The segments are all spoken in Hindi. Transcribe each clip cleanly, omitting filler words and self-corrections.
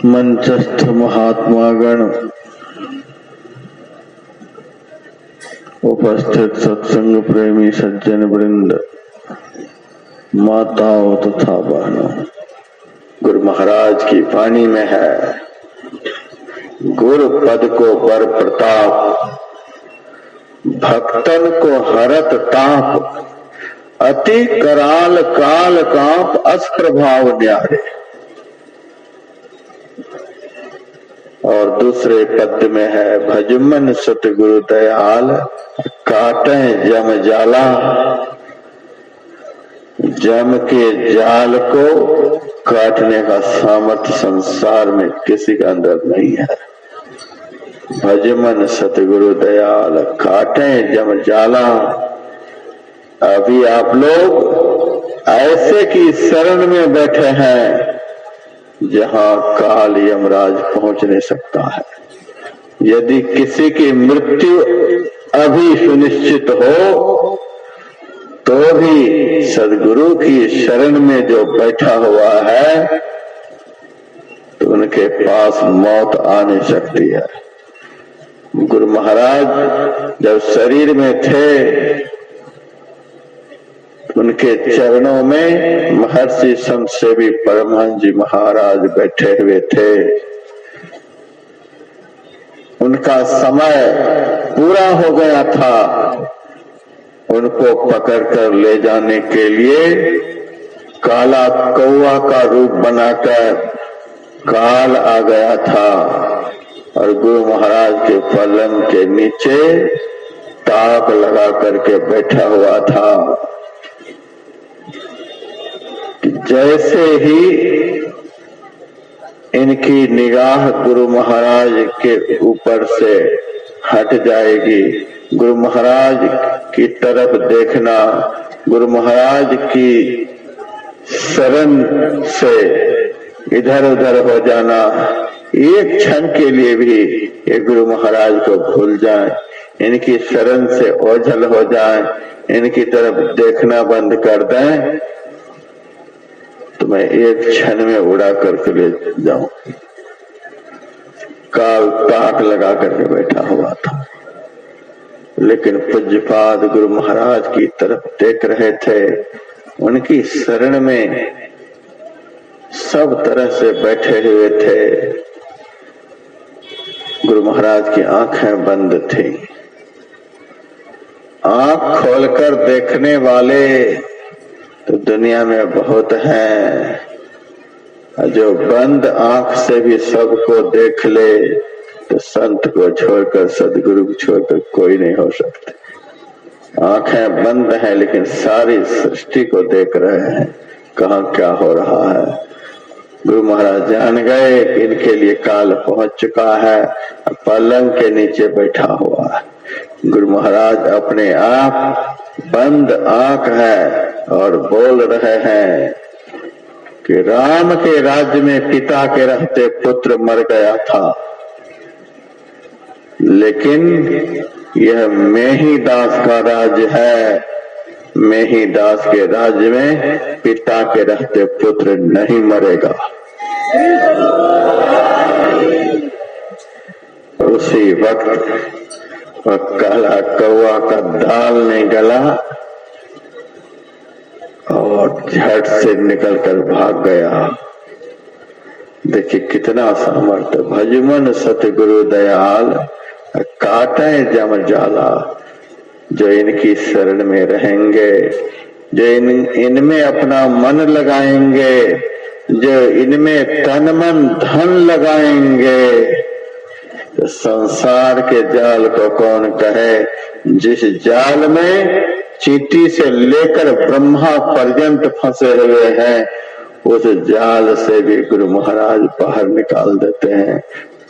मंचस्थ महात्मागण, उपस्थित सत्संग प्रेमी सज्जन वृंद, माताओं तथा बहनों, गुरु महाराज की वाणी में है, गुरु पद को बर प्रताप, भक्तन को हरत ताप, अति कराल काल कांप, अस प्रभाव न्यारे। और दूसरे पद में है, भजमन सतगुरु दयाल, काटे जम जाला, जम के जाल को काटने का सामर्थ्य संसार में किसी का अंदर नहीं है। भजमन सतगुरु दयाल, काटे जम जाला। अभी आप लोग ऐसे की शरण में बैठे हैं जहां काल यमराज पहुंच नहीं सकता है। यदि किसी की मृत्यु अभी सुनिश्चित हो तो भी सदगुरु की शरण में जो बैठा हुआ है तो उनके पास मौत आ नहीं सकती है। गुरु महाराज जब शरीर में थे, उनके चरणों में महर्षि संतसेवी परमहंस जी महाराज बैठे हुए थे। उनका समय पूरा हो गया था। उनको पकड़कर ले जाने के लिए काला कौवा का रूप बनाकर काल आ गया था और गुरु महाराज के पलंग के नीचे ताक लगा करके बैठा हुआ था। जैसे ही इनकी निगाह गुरु महाराज के ऊपर से हट जाएगी, गुरु महाराज की तरफ देखना, गुरु महाराज की शरण से इधर उधर हो जाना, एक क्षण के लिए भी ये गुरु महाराज को भूल जाए, इनकी शरण से ओझल हो जाए, इनकी तरफ देखना बंद कर दें तो मैं एक क्षण में उड़ा करके ले जाऊं। काल ताक लगा करके बैठा हुआ था, लेकिन पूज्यपाद गुरु महाराज की तरफ देख रहे थे। उनकी शरण में सब तरह से बैठे हुए थे। गुरु महाराज की आंखें बंद थी। आंख खोलकर देखने वाले तो दुनिया में बहुत हैं, जो बंद आंख से भी सबको देख ले तो संत को छोड़कर, सदगुरु को छोड़कर कोई नहीं हो सकता। आंखें बंद हैं लेकिन सारी सृष्टि को देख रहे हैं, कहाँ क्या हो रहा है। गुरु महाराज जान गए इनके लिए काल पहुंच चुका है, पलंग के नीचे बैठा हुआ है। गुरु महाराज अपने आप बंद आंख है और बोल रहे हैं कि राम के राज्य में पिता के रहते पुत्र मर गया था, लेकिन यह मेही दास का राज्य है। मेही दास के राज्य में पिता के रहते पुत्र नहीं मरेगा। उसी वक्त वह काला कौवा का दाल ने गला और झट से निकलकर भाग गया। देखिए कितना सामर्थ्य। भजमन सतगुरु दयाल, काटे जम जाला। जो इनकी शरण में रहेंगे, जो इनमें अपना मन लगाएंगे, जो इनमें तन मन धन लगाएंगे, तो संसार के जाल को कौन कहे। जिस जाल में चींटी से लेकर ब्रह्मा पर्यंत फंसे हुए हैं, उस जाल से भी गुरु महाराज बाहर निकाल देते हैं।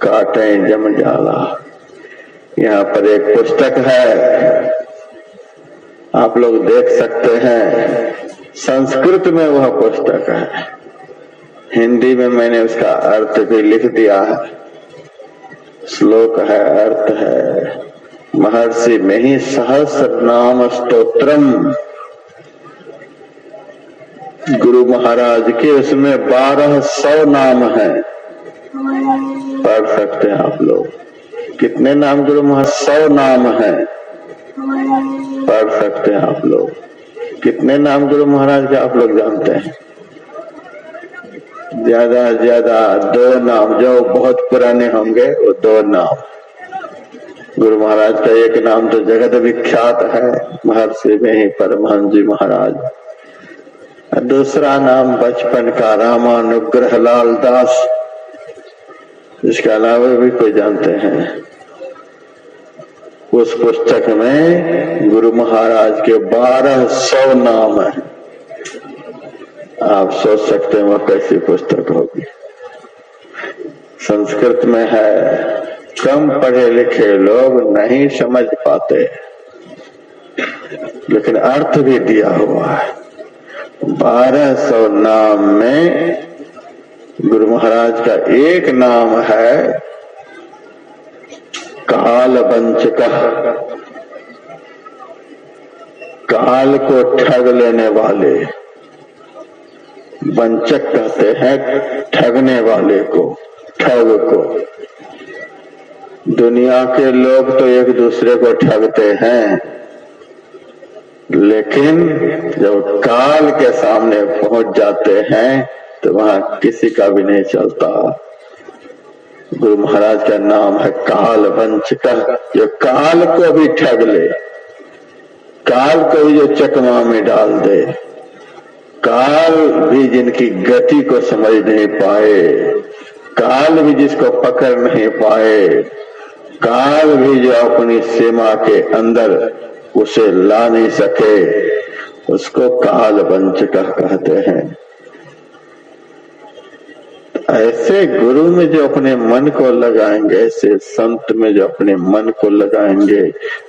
काटे जम जाला। यहाँ पर एक पुस्तक है, आप लोग देख सकते हैं। संस्कृत में वह पुस्तक है, हिंदी में मैंने उसका अर्थ भी लिख दिया है। श्लोक है, अर्थ है, महर्षि मेहि सहस्र नाम स्तोत्रम। गुरु महाराज के उसमें 1200 नाम हैं। पढ़ सकते हैं आप लोग। कितने नाम गुरु महाराज? 100 नाम है, पढ़ सकते हैं आप लोग। कितने नाम गुरु महाराज के आप लोग जानते हैं? ज्यादा ज्यादा 2 नाम, जो बहुत पुराने होंगे वो 2 नाम। गुरु महाराज का एक नाम तो जगत विख्यात है, महर्षि में ही परमहंस जी महाराज। दूसरा नाम बचपन का रामानुग्रह लाल दास, इसके अलावा भी कोई जानते हैं? उस पुस्तक में गुरु महाराज के 1200 नाम है। आप सोच सकते हैं वह कैसी पुस्तक होगी। संस्कृत में है, कम पढ़े लिखे लोग नहीं समझ पाते, लेकिन अर्थ भी दिया हुआ है। 1200 नाम में गुरु महाराज का एक नाम है काल वंचक। काल को ठग लेने वाले, वंचक कहते हैं ठगने वाले को, ठग को। दुनिया के लोग तो एक दूसरे को ठगते हैं, लेकिन जब काल के सामने पहुंच जाते हैं तो वहां किसी का भी नहीं चलता। गुरु महाराज का नाम है काल वंचक, जो काल को भी ठग ले, काल को भी जो चकमा में डाल दे, काल भी जिनकी गति को समझ नहीं पाए, काल भी जिसको पकड़ नहीं पाए, काल भी जो अपनी सीमा के अंदर उसे ला नहीं सके, उसको काल वंचक कहते हैं। ऐसे गुरु में जो अपने मन को लगाएंगे, ऐसे संत में जो अपने मन को लगाएंगे,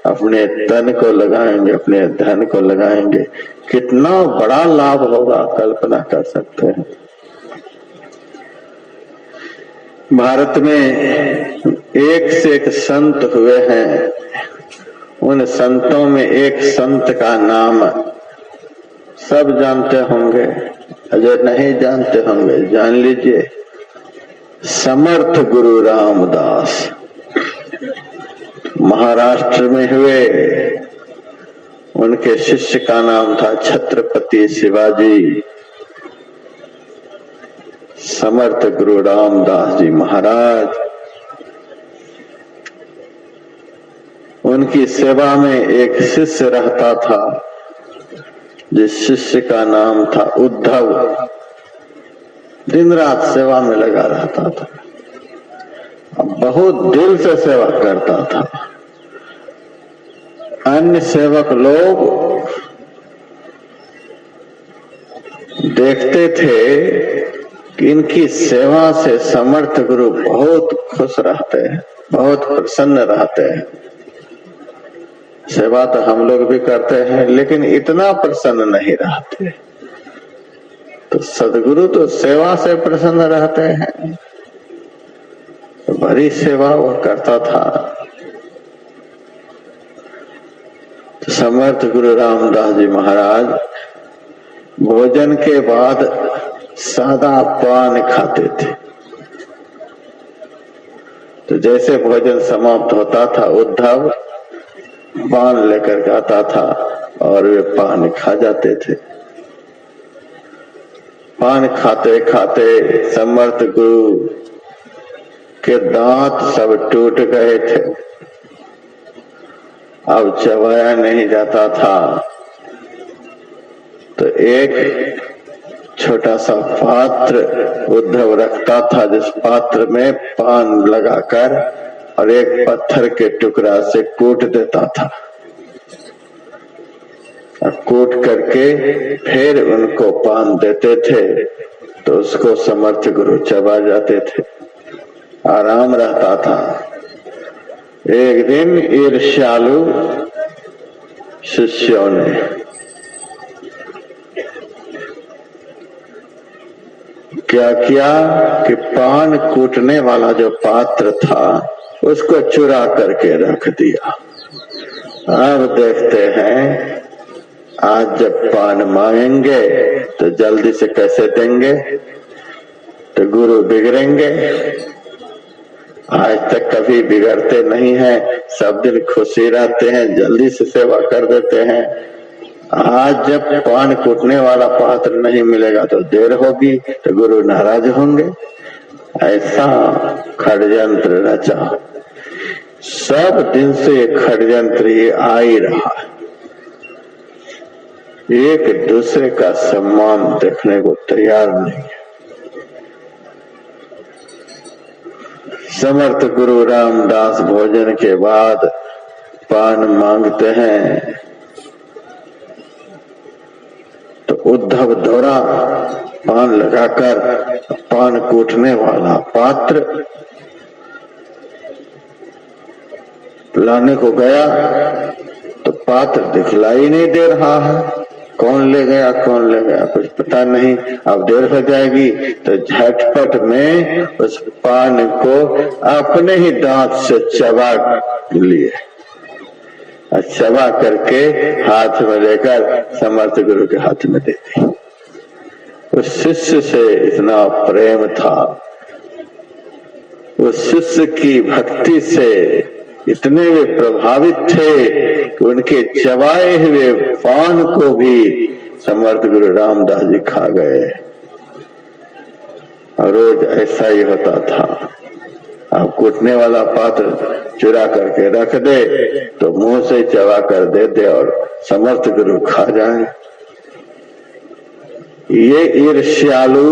अपने तन को लगाएंगे, अपने धन को लगाएंगे, कितना बड़ा लाभ होगा, कल्पना कर सकते हैं। भारत में एक से एक संत हुए हैं। उन संतों में एक संत का नाम सब जानते होंगे, अगर नहीं जानते होंगे जान लीजिए, समर्थ गुरु रामदास। महाराष्ट्र में हुए। उनके शिष्य का नाम था छत्रपति शिवाजी। समर्थ गुरु रामदास जी महाराज, उनकी सेवा में एक शिष्य रहता था, जिस शिष्य का नाम था उद्धव। दिन रात सेवा में लगा रहता था, बहुत दिल से सेवा करता था। अन्य सेवक लोग देखते थे कि इनकी सेवा से समर्थ गुरु बहुत खुश रहते हैं, बहुत प्रसन्न रहते हैं। सेवा तो हम लोग भी करते हैं, लेकिन इतना प्रसन्न नहीं रहते। तो सदगुरु तो सेवा से प्रसन्न रहते हैं, तो बड़ी सेवा वो करता था। तो समर्थ गुरु रामदास जी महाराज भोजन के बाद सादा पान खाते थे। तो जैसे भोजन समाप्त होता था, उद्धव पान लेकर आता था और वे पान खा जाते थे। पान खाते खाते समर्थ गुरु के दांत सब टूट गए थे, अब चबाया नहीं जाता था। तो एक छोटा सा पात्र उद्धव रखता था, जिस पात्र में पान लगाकर और एक पत्थर के टुकड़ा से कूट देता था। कूट करके फिर उनको पान देते थे, तो उसको समर्थ गुरु चबा जाते थे, आराम रहता था। एक दिन ईर्ष्यालु शिष्यों ने क्या किया कि पान कूटने वाला जो पात्र था उसको चुरा करके रख दिया। अब देखते हैं आज जब पान मांगेंगे तो जल्दी से कैसे देंगे, तो गुरु बिगड़ेंगे। आज तक कभी बिगड़ते नहीं हैं, सब दिन खुशी रहते हैं, जल्दी से सेवा कर देते हैं। आज जब पान कूटने वाला पात्र नहीं मिलेगा तो देर होगी, तो गुरु नाराज होंगे। ऐसा षड्यंत्र रचा, सब दिन से षड्यंत्र ये आ ही रहा है। एक दूसरे का सम्मान देखने को तैयार नहीं है। समर्थ गुरु रामदास भोजन के बाद पान मांगते हैं तो उद्धव दौरा पान लगाकर पान कूटने वाला पात्र लाने को गया तो पात्र दिखलाई नहीं दे रहा है। कौन ले गया कुछ पता नहीं। अब देर हो जाएगी तो झटपट में उस पान को अपने ही दांत से चबा लिए, चबा करके हाथ में लेकर समर्थ गुरु के हाथ में दे दी। उस शिष्य से इतना प्रेम था, उस शिष्य की भक्ति से इतने वे प्रभावित थे कि उनके चबाए हुए पान को भी समर्थ गुरु रामदास जी खा गए। और रोज ऐसा ही होता था। अब कूटने वाला पात्र चुरा करके रख दे तो मुंह से चबा कर दे दे और समर्थ गुरु खा जाए। ये ईर्ष्यालु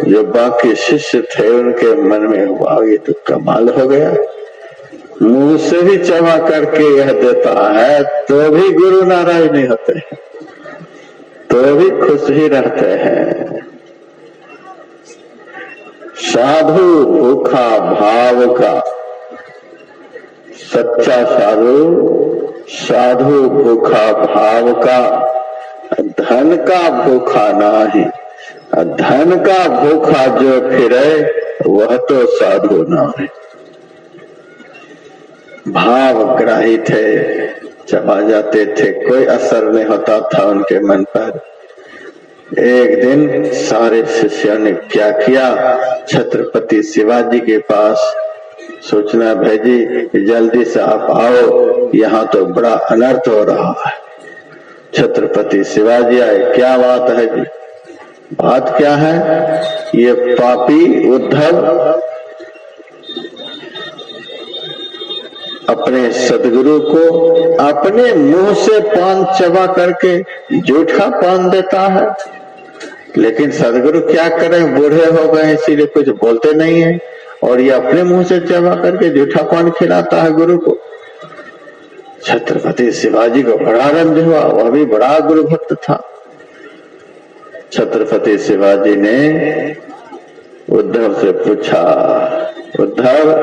जो बाकी शिष्य थे उनके मन में हुआ, ये तो कमाल हो गया। मुंह से भी चबा करके यह देता है तो भी गुरु नाराज नहीं होते हैं, तो भी खुश ही रहते हैं। साधु भूखा भाव का, सच्चा साधु भूखा भाव का, धन का भूखा नाही। धन का भूखा जो फिरे वह तो साधु ना है। भाव ग्राही थे, चबा जाते थे, कोई असर नहीं होता था उनके मन पर। एक दिन सारे शिष्यों ने क्या किया, छत्रपति शिवाजी के पास सूचना भेजी कि जल्दी से आप आओ, यहाँ तो बड़ा अनर्थ हो रहा है। छत्रपति शिवाजी आए। क्या बात है जी? बात क्या है? ये पापी उद्धव अपने सदगुरु को अपने मुंह से पान चबा करके झूठा पान देता है। लेकिन सदगुरु क्या करें, बूढ़े हो गए इसीलिए कुछ बोलते नहीं है, और ये अपने मुंह से चबा करके झूठा पान खिलाता है गुरु को। छत्रपति शिवाजी को बड़ा रंज हुआ, वह भी बड़ा गुरु भक्त था। छत्रपति शिवाजी ने उद्धव से पूछा, उद्धव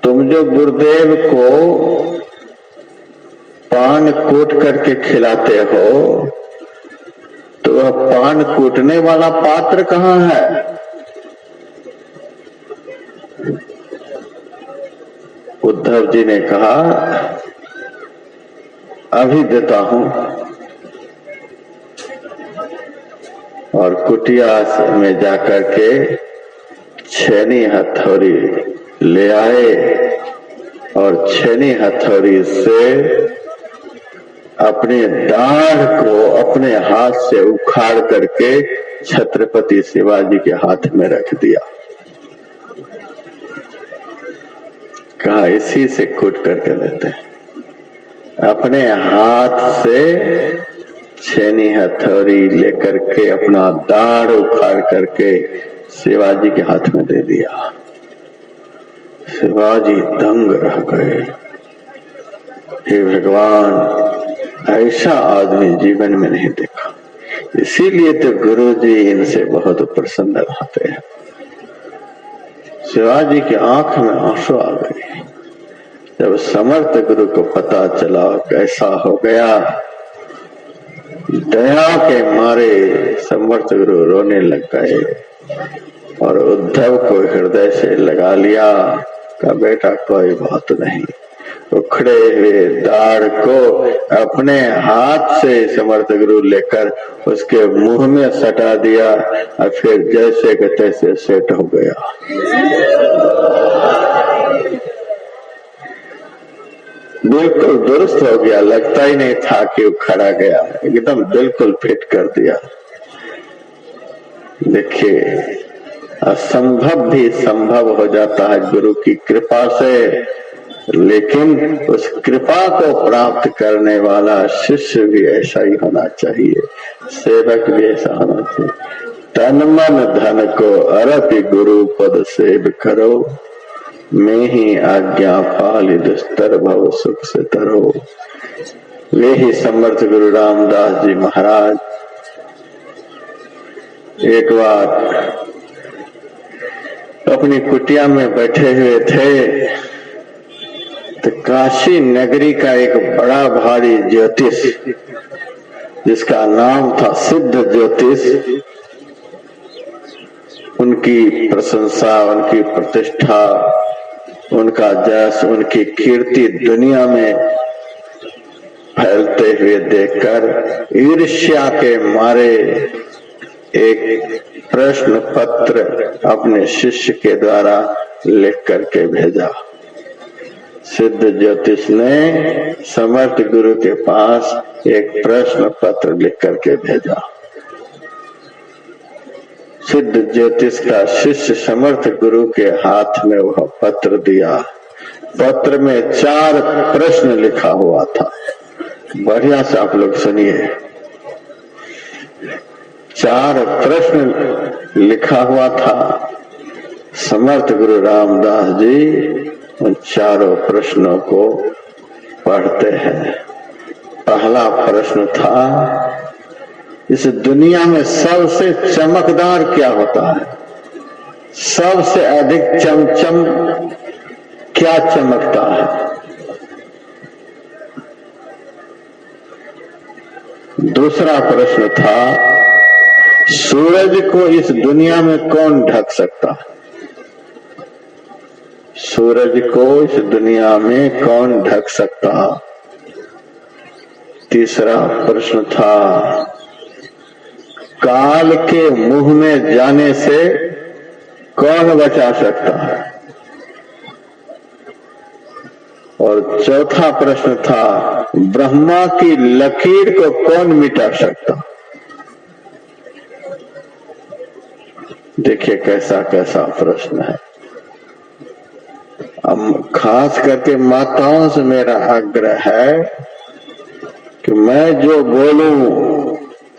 तुम जो गुरुदेव को पान कूट करके खिलाते हो तो वह पान कूटने वाला पात्र कहाँ है? उद्धव जी ने कहा, अभी देता हूं। और कुटिया में जाकर के छेनी हथौड़ी ले आए और छेनी हथौड़ी से अपने दाढ़ को अपने हाथ से उखाड़ करके छत्रपति शिवाजी के हाथ में रख दिया। कहा इसी से कूट करके देते हैं। अपने हाथ से छेनी हथौड़ी लेकर के अपना दाढ़ उखाड़ करके शिवाजी के हाथ में दे दिया। शिवाजी दंग रह गए। हे भगवान, ऐसा आदमी जीवन में नहीं देखा। इसीलिए तो गुरु जी इनसे बहुत प्रसन्न रहते हैं। शिवाजी की आंख में आंसू आ गए जब समर्थ गुरु को पता चला कैसा हो गया। दया के मारे समर्थ गुरु रोने लग गए और उद्धव को हृदय से लगा लिया। का बेटा कोई बात नहीं, उखड़े हुए दाढ़ को अपने हाथ से समर्थ गुरु लेकर उसके मुंह में सटा दिया और फिर जैसे के तैसे सेट हो गया। बिल्कुल दुरुस्त हो गया, लगता ही नहीं था कि वो खड़ा गया, एकदम बिल्कुल फिट कर दिया। देखिए, असंभव भी संभव हो जाता है गुरु की कृपा से, लेकिन उस कृपा को प्राप्त करने वाला शिष्य भी ऐसा ही होना चाहिए, सेवक भी ऐसा होना चाहिए। तन मन धन को अरति गुरु पद सेव करो, मैं ही आज्ञा पाली दुस्तर भव सुख से तरो। वे ही समर्थ गुरु रामदास जी महाराज एक बार अपनी कुटिया में बैठे हुए थे तो काशी नगरी का एक बड़ा भारी ज्योतिष, जिसका नाम था सिद्ध ज्योतिष, उनकी प्रशंसा, उनकी प्रतिष्ठा, उनका जस, उनकी कीर्ति दुनिया में फैलते हुए देखकर ईर्ष्या के मारे एक प्रश्न पत्र अपने शिष्य के द्वारा लिख करके भेजा। सिद्ध ज्योतिष ने समर्थ गुरु के पास एक प्रश्न पत्र लिख करके भेजा। सिद्ध ज्योतिष का शिष्य समर्थ गुरु के हाथ में वह पत्र दिया। पत्र में 4 प्रश्न लिखा हुआ था। बढ़िया से आप लोग सुनिए। 4 प्रश्न लिखा हुआ था। समर्थ गुरु रामदास जी उन 4 प्रश्नों को पढ़ते हैं। पहला प्रश्न था, इस दुनिया में सबसे चमकदार क्या होता है? सबसे अधिक चमचम क्या चमकता है? दूसरा प्रश्न था, सूरज को इस दुनिया में कौन ढक सकता है? सूरज को इस दुनिया में कौन ढक सकता? तीसरा प्रश्न था, काल के मुंह में जाने से कौन बचा सकता है? और चौथा प्रश्न था, ब्रह्मा की लकीर को कौन मिटा सकता? देखिए कैसा कैसा प्रश्न है। अब खास करके माताओं से मेरा आग्रह है कि मैं जो बोलूं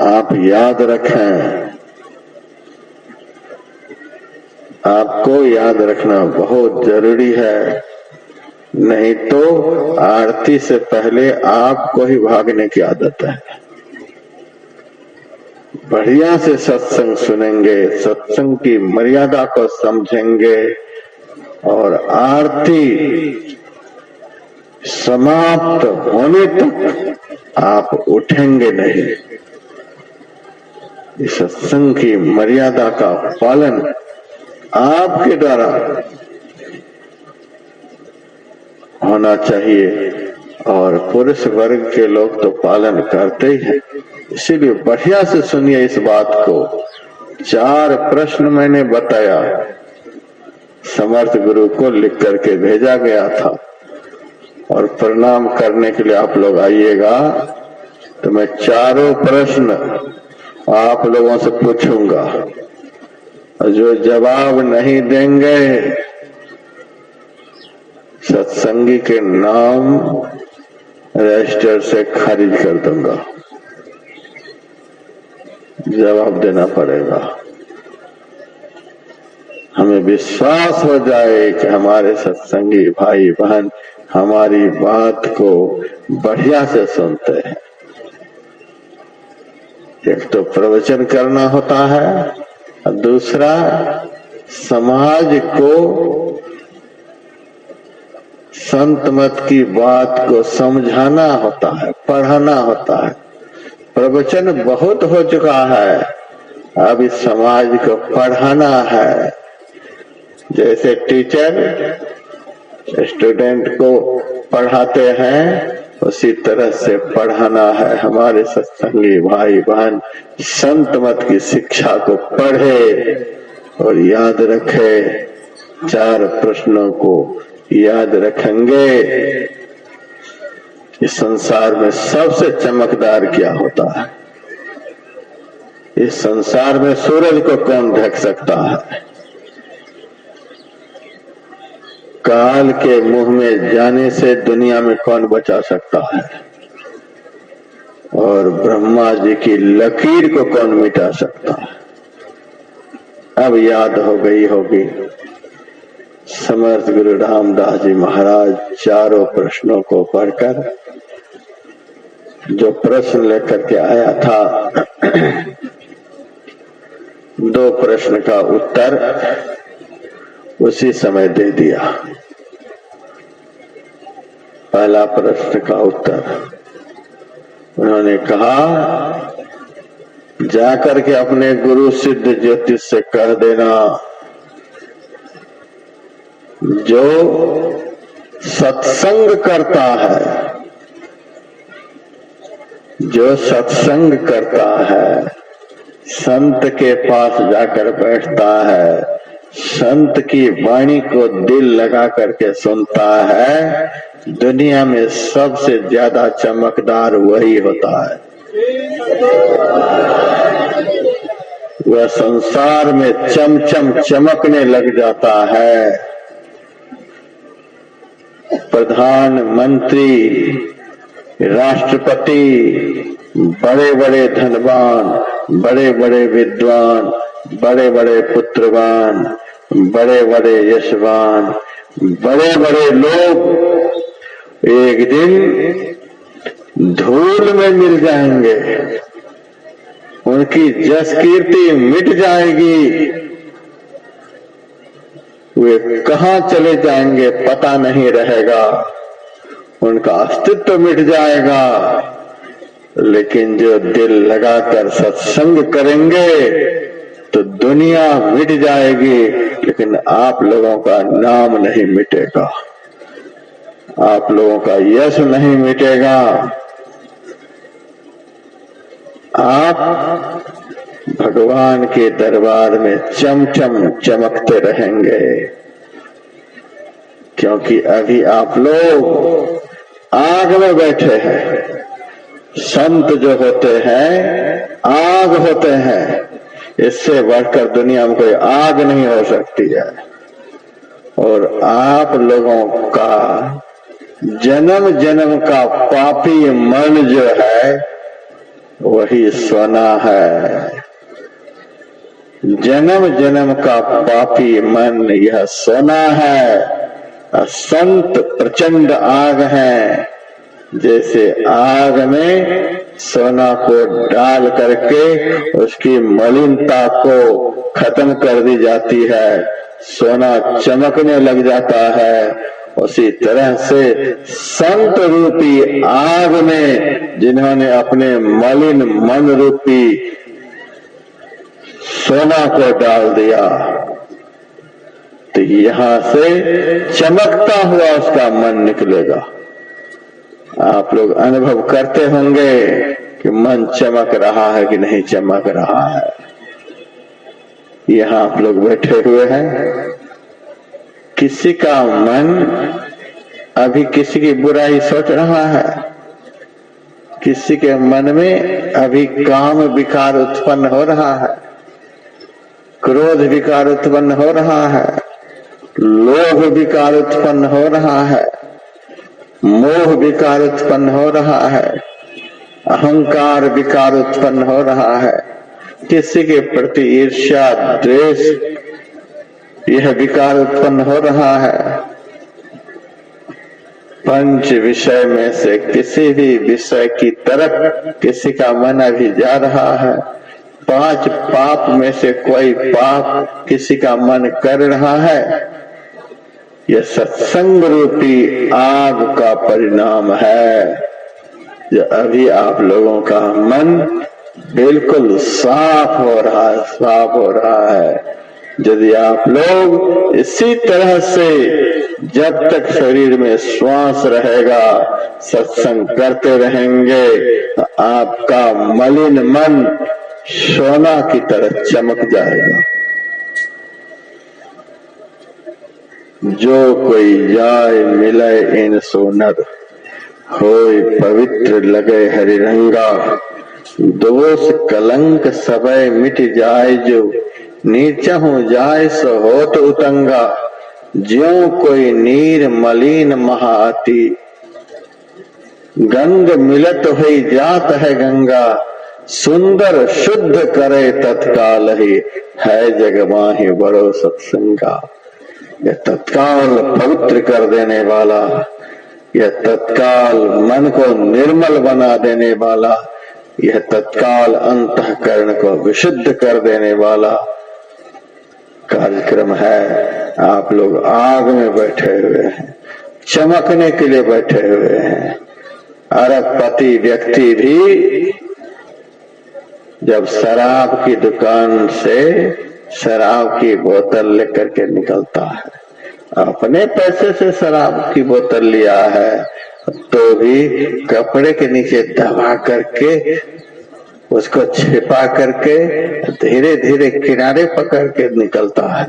आप याद रखें। आपको याद रखना बहुत जरूरी है, नहीं तो आरती से पहले आपको ही भागने की आदत है। बढ़िया से सत्संग सुनेंगे, सत्संग की मर्यादा को समझेंगे और आरती समाप्त होने तक आप उठेंगे नहीं। इस सत्संग की मर्यादा का पालन आपके द्वारा होना चाहिए और पुरुष वर्ग के लोग तो पालन करते ही हैं। इसीलिए बढ़िया से सुनिए इस बात को। 4 प्रश्न मैंने बताया, समर्थ गुरु को लिख करके भेजा गया था और प्रणाम करने के लिए आप लोग आइएगा तो मैं 4 प्रश्न आप लोगों से पूछूंगा और जो जवाब नहीं देंगे सत्संगी के नाम रजिस्टर से खारिज कर दूंगा। जवाब देना पड़ेगा। हमें विश्वास हो जाए कि हमारे सत्संगी भाई बहन हमारी बात को बढ़िया से सुनते हैं। एक तो प्रवचन करना होता है और दूसरा समाज को संत मत की बात को समझाना होता है, पढ़ाना होता है। प्रवचन बहुत हो चुका है, अब इस समाज को पढ़ाना है। जैसे टीचर स्टूडेंट को पढ़ाते हैं उसी तरह से पढ़ाना है। हमारे सत्संगी भाई बहन संत मत की शिक्षा को पढ़े और याद रखे। 4 प्रश्नों को याद रखेंगे। इस संसार में सबसे चमकदार क्या होता है? इस संसार में सूरज को कौन ढक सकता है? काल के मुंह में जाने से दुनिया में कौन बचा सकता है? और ब्रह्मा जी की लकीर को कौन मिटा सकता है? अब याद हो गई होगी। समर्थ गुरु रामदास जी महाराज 4 प्रश्नों को पढ़कर जो प्रश्न लेकर के आया था, 2 प्रश्न का उत्तर उसी समय दे दिया। पहला प्रश्न का उत्तर उन्होंने कहा, जाकर के अपने गुरु सिद्ध ज्योतिष से कह देना, जो सत्संग करता है, जो सत्संग करता है, संत के पास जाकर बैठता है, संत की वाणी को दिल लगा करके सुनता है, दुनिया में सबसे ज्यादा चमकदार वही होता है। वह संसार में चमचम चमकने लग जाता है। प्रधानमंत्री, राष्ट्रपति, बड़े बड़े धनवान, बड़े बड़े विद्वान, बड़े बड़े पुत्रवान, बड़े बड़े यशवान, बड़े बड़े लोग एक दिन धूल में मिल जाएंगे। उनकी जस कीर्ति मिट जाएगी। वे कहाँ चले जाएंगे पता नहीं रहेगा। उनका अस्तित्व मिट जाएगा। लेकिन जो दिल लगाकर सत्संग करेंगे तो दुनिया मिट जाएगी, लेकिन आप लोगों का नाम नहीं मिटेगा, आप लोगों का यश नहीं मिटेगा। आप भगवान के दरबार में चमचम चमकते रहेंगे, क्योंकि अभी आप लोग आग में बैठे हैं। संत जो होते हैं आग होते हैं, इससे बढ़कर दुनिया में कोई आग नहीं हो सकती है। और आप लोगों का जन्म जन्म का पापी मन जो है वही सोना है। जन्म जन्म का पापी मन यह सोना है। संत प्रचंड आग है। जैसे आग में सोना को डाल करके उसकी मलिनता को खत्म कर दी जाती है, सोना चमकने लग जाता है। उसी तरह से संत रूपी आग में जिन्होंने अपने मलिन मन रूपी सोना को डाल दिया, तो यहां से चमकता हुआ उसका मन निकलेगा। आप लोग अनुभव करते होंगे कि मन चमक रहा है कि नहीं चमक रहा है। यहां आप लोग बैठे हुए हैं, किसी का मन अभी किसी की बुराई सोच रहा है, किसी के मन में अभी काम विकार उत्पन्न हो रहा है, क्रोध विकार उत्पन्न हो रहा है, लोभ विकार उत्पन्न हो रहा है, मोह विकार उत्पन्न हो रहा है, अहंकार विकार उत्पन्न हो रहा है, किसी के प्रति ईर्ष्या द्वेष यह विकार उत्पन्न हो रहा है। पंच विषय में से किसी भी विषय की तरफ किसी का मन अभी जा रहा है। 5 पाप में से कोई पाप किसी का मन कर रहा है। यह सत्संग रूपी आग का परिणाम है, जो अभी आप लोगों का मन बिल्कुल साफ हो रहा है, साफ हो रहा है। यदि आप लोग इसी तरह से जब तक शरीर में श्वास रहेगा सत्संग करते रहेंगे तो आपका मलिन मन सोना की तरह चमक जाएगा। जो कोई जाय मिले इन सोनर, होय पवित्र लगे हरि रंगा। दोष कलंक सबय मिट जाय जो, नीचहु जाय सो होत उतंगा। ज्यों कोई नीर मलिन महाअति, गंग मिलत हुई जात है गंगा। सुंदर शुद्ध करे तत्काल ही, है जग माहि बड़ो सत्संगा। यह तत्काल पवित्र कर देने वाला, यह तत्काल मन को निर्मल बना देने वाला, यह तत्काल अंतःकरण को विशुद्ध कर देने वाला कार्यक्रम है। आप लोग आग में बैठे हुए हैं, चमकने के लिए बैठे हुए हैं। अरबपति व्यक्ति भी जब शराब की दुकान से शराब की बोतल लेकर के निकलता है, अपने पैसे से शराब की बोतल लिया है, तो भी कपड़े के नीचे दबा करके उसको छिपा करके धीरे धीरे किनारे पकड़ के निकलता है।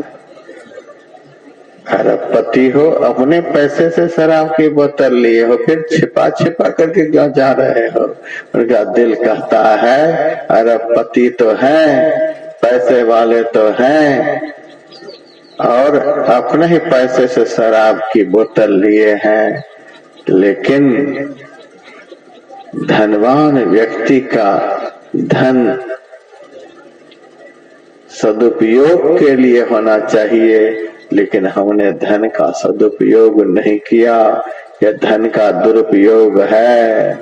अरबपति हो, अपने पैसे से शराब की बोतल लिए हो, फिर छिपा छिपा करके क्यों जा रहे हो? उनका दिल कहता है अरबपति तो हैं, पैसे वाले तो हैं, और अपने ही पैसे से शराब की बोतल लिए हैं, लेकिन धनवान व्यक्ति का धन सदुपयोग के लिए होना चाहिए, लेकिन हमने धन का सदुपयोग नहीं किया, यह धन का दुरुपयोग है।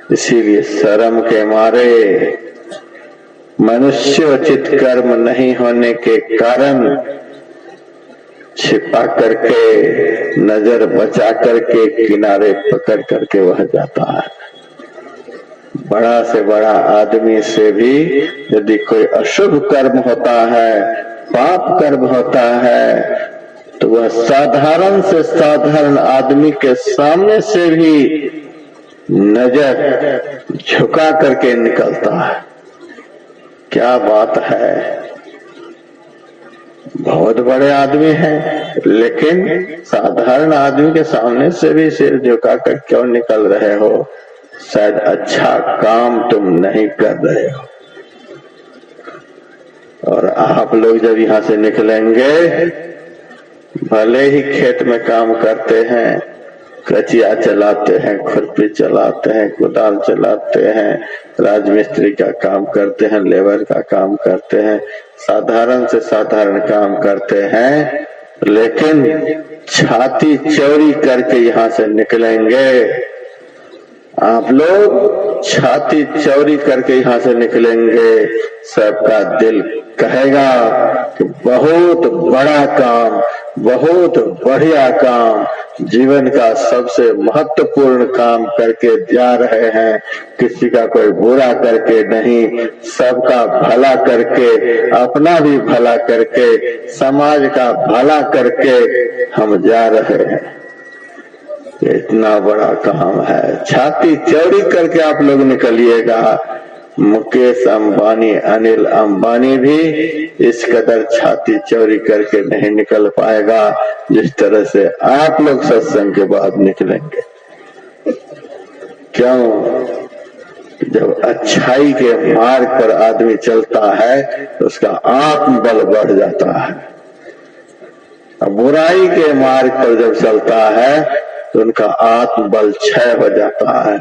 इसीलिए शर्म के मारे, मनुष्योचित कर्म नहीं होने के कारण छिपा करके, नजर बचा करके, किनारे पकड़ करके वह जाता है। बड़ा से बड़ा आदमी से भी यदि कोई अशुभ कर्म होता है, पाप कर्म होता है, तो वह साधारण से साधारण आदमी के सामने से भी नजर झुका करके निकलता है। क्या बात है, बहुत बड़े आदमी हैं, लेकिन साधारण आदमी के सामने से भी सिर झुका कर क्यों निकल रहे हो? शायद अच्छा काम तुम नहीं कर रहे हो। और आप लोग जब यहाँ से निकलेंगे, भले ही खेत में काम करते हैं, कचिया चलाते हैं, खुरपी चलाते हैं, कुदाल चलाते हैं, राजमिस्त्री का काम करते हैं, लेबर का काम करते हैं, साधारण से साधारण काम करते हैं, लेकिन छाती चौड़ी करके यहाँ से निकलेंगे। आप लोग छाती चौड़ी करके यहाँ से निकलेंगे, सबका दिल कहेगा कि बहुत बड़ा काम, बहुत बढ़िया काम, जीवन का सबसे महत्वपूर्ण काम करके जा रहे हैं। किसी का कोई बुरा करके नहीं, सबका भला करके, अपना भी भला करके, समाज का भला करके हम जा रहे हैं। ये इतना बड़ा काम है, छाती चौड़ी करके आप लोग निकलिएगा। मुकेश अंबानी, अनिल अंबानी भी इस कदर छाती चौड़ी करके नहीं निकल पाएगा जिस तरह से आप लोग सत्संग के बाद निकलेंगे। क्यों? जब अच्छाई के मार्ग पर आदमी चलता है तो उसका आत्मबल बढ़ जाता है, और बुराई के मार्ग पर जब चलता है तो उनका आत्मबल क्षय हो जाता है।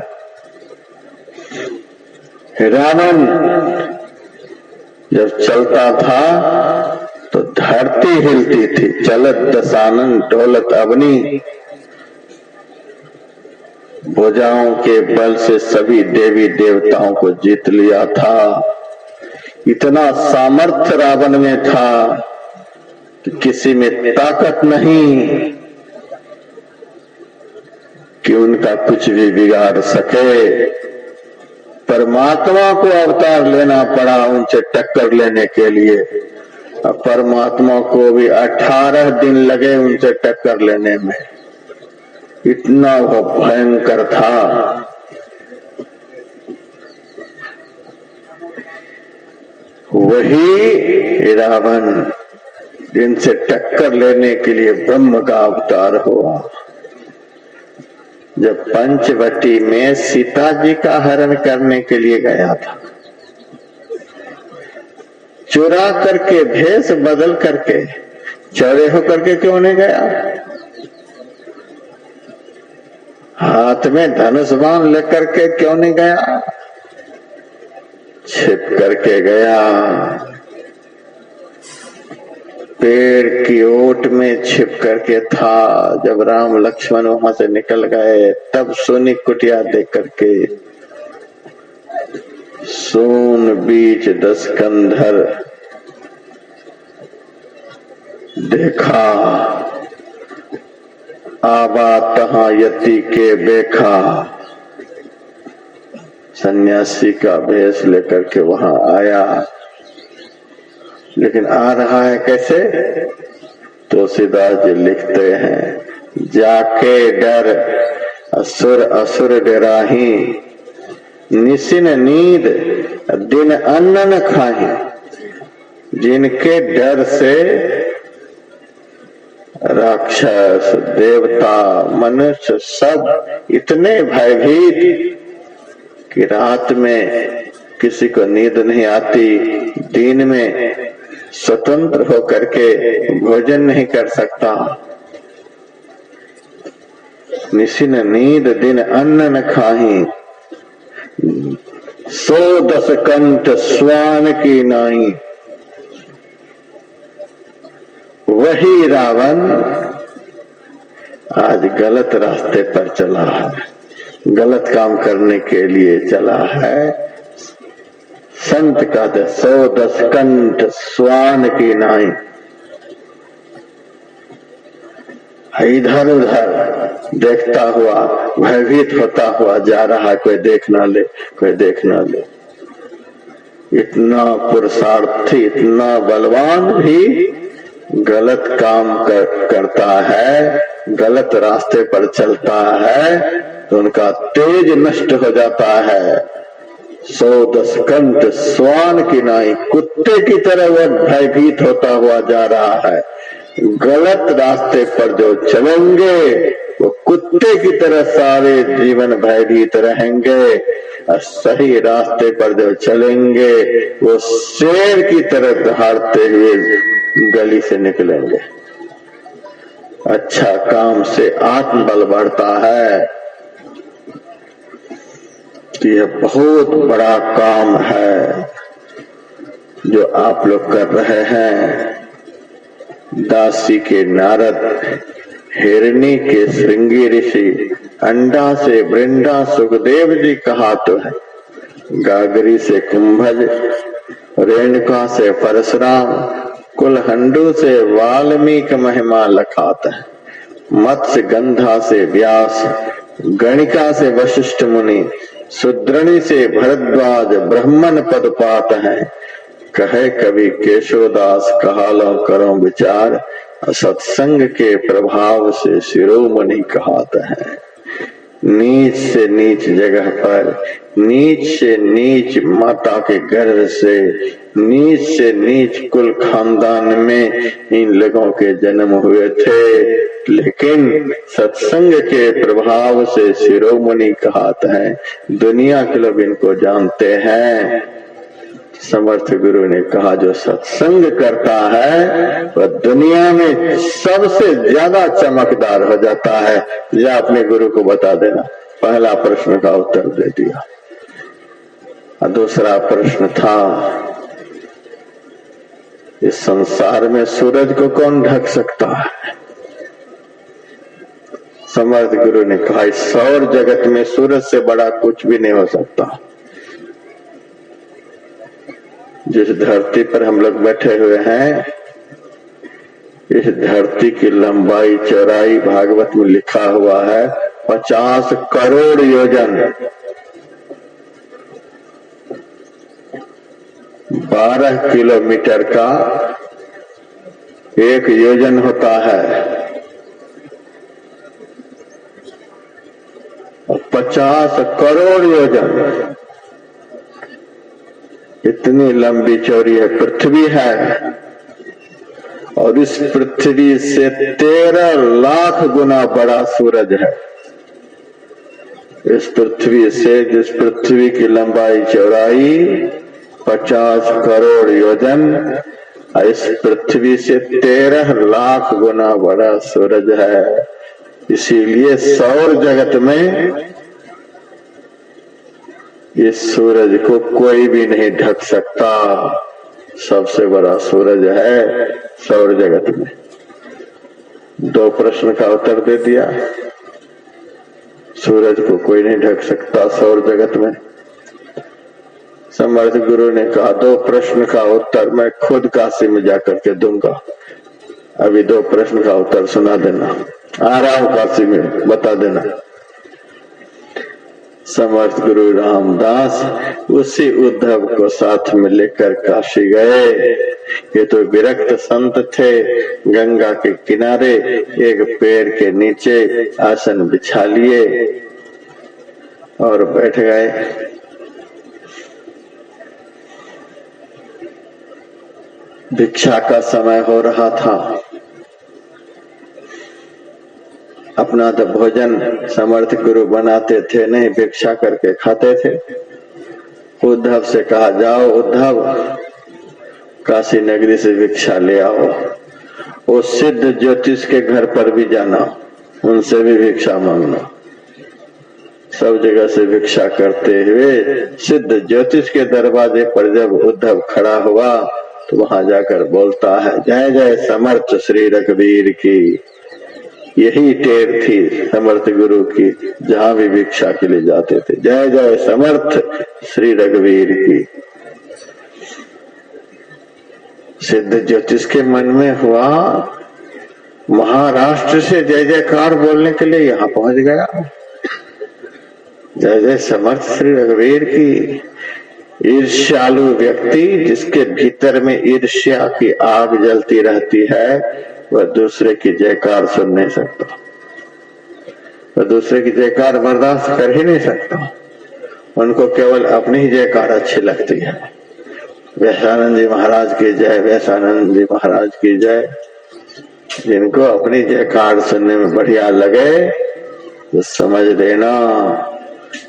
रावण जब चलता था तो धरती हिलती थी, चलत दशानन डोलत अवनी। भुजाओं के बल से सभी देवी देवताओं को जीत लिया था। इतना सामर्थ्य रावण में था कि किसी में ताकत नहीं कि उनका कुछ भी बिगाड़ सके। परमात्मा को अवतार लेना पड़ा उनसे टक्कर लेने के लिए। अब परमात्मा को भी 18 दिन लगे उनसे टक्कर लेने में, इतना वो भयंकर था। वही रावण जिनसे टक्कर लेने के लिए ब्रह्म का अवतार हुआ। जब पंचवटी में सीता जी का हरण करने के लिए गया था, चुरा करके भेष बदल करके, चौड़े होकर के क्यों नहीं गया? हाथ में धनुष बाण लेकर के क्यों नहीं गया? छिप करके गया। पेड़ की ओट में छिप करके था। जब राम लक्ष्मण वहां से निकल गए तब सोनी कुटिया देख करके सोन बीच 10 कंधर देखा, आबा तहां यति के देखा। सन्यासी का भेष लेकर के वहां आया, लेकिन आ रहा है कैसे? तुलसीदास जी लिखते हैं, जाके डर असुर असुर डराही, निसिन नींद दिन अन्न न खाही। जिनके डर से राक्षस देवता मनुष्य सब इतने भयभीत कि रात में किसी को नींद नहीं आती, दिन में स्वतंत्र होकर के भोजन नहीं कर सकता। निसिन नींद दिन अन्न न खाही, 110 कंठ स्वान की नाई। वही रावण आज गलत रास्ते पर चला है, गलत काम करने के लिए चला है। संत का 110 कंठ स्वान की नाई। इधर उधर देखता हुआ भयभीत होता हुआ जा रहा, कोई देख ना ले, कोई देख ना ले। इतना पुरुषार्थी, इतना बलवान भी गलत काम करता है, गलत रास्ते पर चलता है तो उनका तेज नष्ट हो जाता है। 110 कंठ स्वान की नाई, कुत्ते की तरह वह भयभीत होता हुआ जा रहा है। गलत रास्ते पर जो चलेंगे वो कुत्ते की तरह सारे जीवन भयभीत रहेंगे, और सही रास्ते पर जो चलेंगे वो शेर की तरह दहाड़ते हुए गली से निकलेंगे। अच्छा काम से आत्मबल बढ़ता है। यह बहुत बड़ा काम है जो आप लोग कर रहे हैं। दासी के नारद, हिरणी के श्रृंगी ऋषि, अंडा से वृंदा सुखदेव जी कहा तो है, गागरी से कुंभज, रेणुका से परशुराम, कुलहंडू से वाल्मीकि महिमा लखात है। मत्स्य गंधा से व्यास, गणिका से वशिष्ठ मुनि, सुद्रणी से भरद्वाज ब्राह्मण पद पात है। कहे कवि केशवदास कहालो करो विचार, सत्संग के प्रभाव से शिरोमणि कहात है। नीच से नीच जगह पर, नीच से नीच माता के गर्भ से, नीच से नीच कुल खानदान में इन लोगों के जन्म हुए थे, लेकिन सत्संग के प्रभाव से शिरोमणि कहाते हैं। दुनिया के लोग इनको जानते हैं। समर्थ गुरु ने कहा जो सत्संग करता है वह दुनिया में सबसे ज्यादा चमकदार हो जाता है। या अपने गुरु को बता देना। पहला प्रश्न का उत्तर दे दिया। और दूसरा प्रश्न था, इस संसार में सूरज को कौन ढक सकता है? समर्थ गुरु ने कहा इस सौर जगत में सूरज से बड़ा कुछ भी नहीं हो सकता। जिस धरती पर हम लोग बैठे हुए हैं, इस धरती की लंबाई चौड़ाई भागवत में लिखा हुआ है 50 करोड़ योजन। 12 किलोमीटर का 1 योजन होता है और 50 करोड़ योजन, इतनी लंबी चौड़ी है पृथ्वी है। और इस पृथ्वी से 13 लाख गुना बड़ा सूरज है। इस पृथ्वी से, जिस पृथ्वी की लंबाई चौड़ाई 50 करोड़ योजन, इस पृथ्वी से 13 लाख गुना बड़ा सूरज है। इसीलिए सौर जगत में इस सूरज को कोई भी नहीं ढक सकता। सबसे बड़ा सूरज है सौर जगत में। 2 प्रश्न का उत्तर दे दिया। सूरज को कोई नहीं ढक सकता सौर जगत में। समर्थ गुरु ने कहा 2 प्रश्न का उत्तर मैं खुद काशी में जाकर के दूंगा। अभी 2 प्रश्न का उत्तर सुना देना। आ रहा हूं काशी में, बता देना। समर्थ गुरु रामदास उसी उद्धव को साथ में लेकर काशी गए। ये तो विरक्त संत थे। गंगा के किनारे एक पेड़ के नीचे आसन बिछा लिए और बैठ गए। भिक्षा का समय हो रहा था। अपना तो भोजन समर्थ गुरु बनाते थे नहीं, भिक्षा करके खाते थे। उद्धव से कहा जाओ उद्धव, काशी नगरी से भिक्षा ले आओ। वो सिद्ध ज्योतिष के घर पर भी जाना, उनसे भी भिक्षा मांगना। सब जगह से भिक्षा करते हुए सिद्ध ज्योतिष के दरवाजे पर जब उद्धव खड़ा हुआ तो वहां जाकर बोलता है, जय जय समर्थ श्री रघुवीर की। यही टेर थी समर्थ गुरु की, जहां भी भिक्षा के लिए जाते थे, जय जय समर्थ श्री रघुवीर की। सिद्ध ज्योतिष के मन में हुआ, महाराष्ट्र से जय जयकार बोलने के लिए यहाँ पहुंच गया। जय जय समर्थ श्री रघुवीर की। ईर्ष्यालु व्यक्ति, जिसके भीतर में ईर्ष्या की आग जलती रहती है, वह दूसरे की जयकार सुन नहीं सकता। वह दूसरे की जयकार बर्दाश्त कर ही नहीं सकता। उनको केवल अपनी ही जयकार अच्छी लगती है। वैशानंद जी महाराज की जय, वैशानंद जी महाराज की जय। जिनको अपनी जयकार सुनने में बढ़िया लगे तो समझ लेना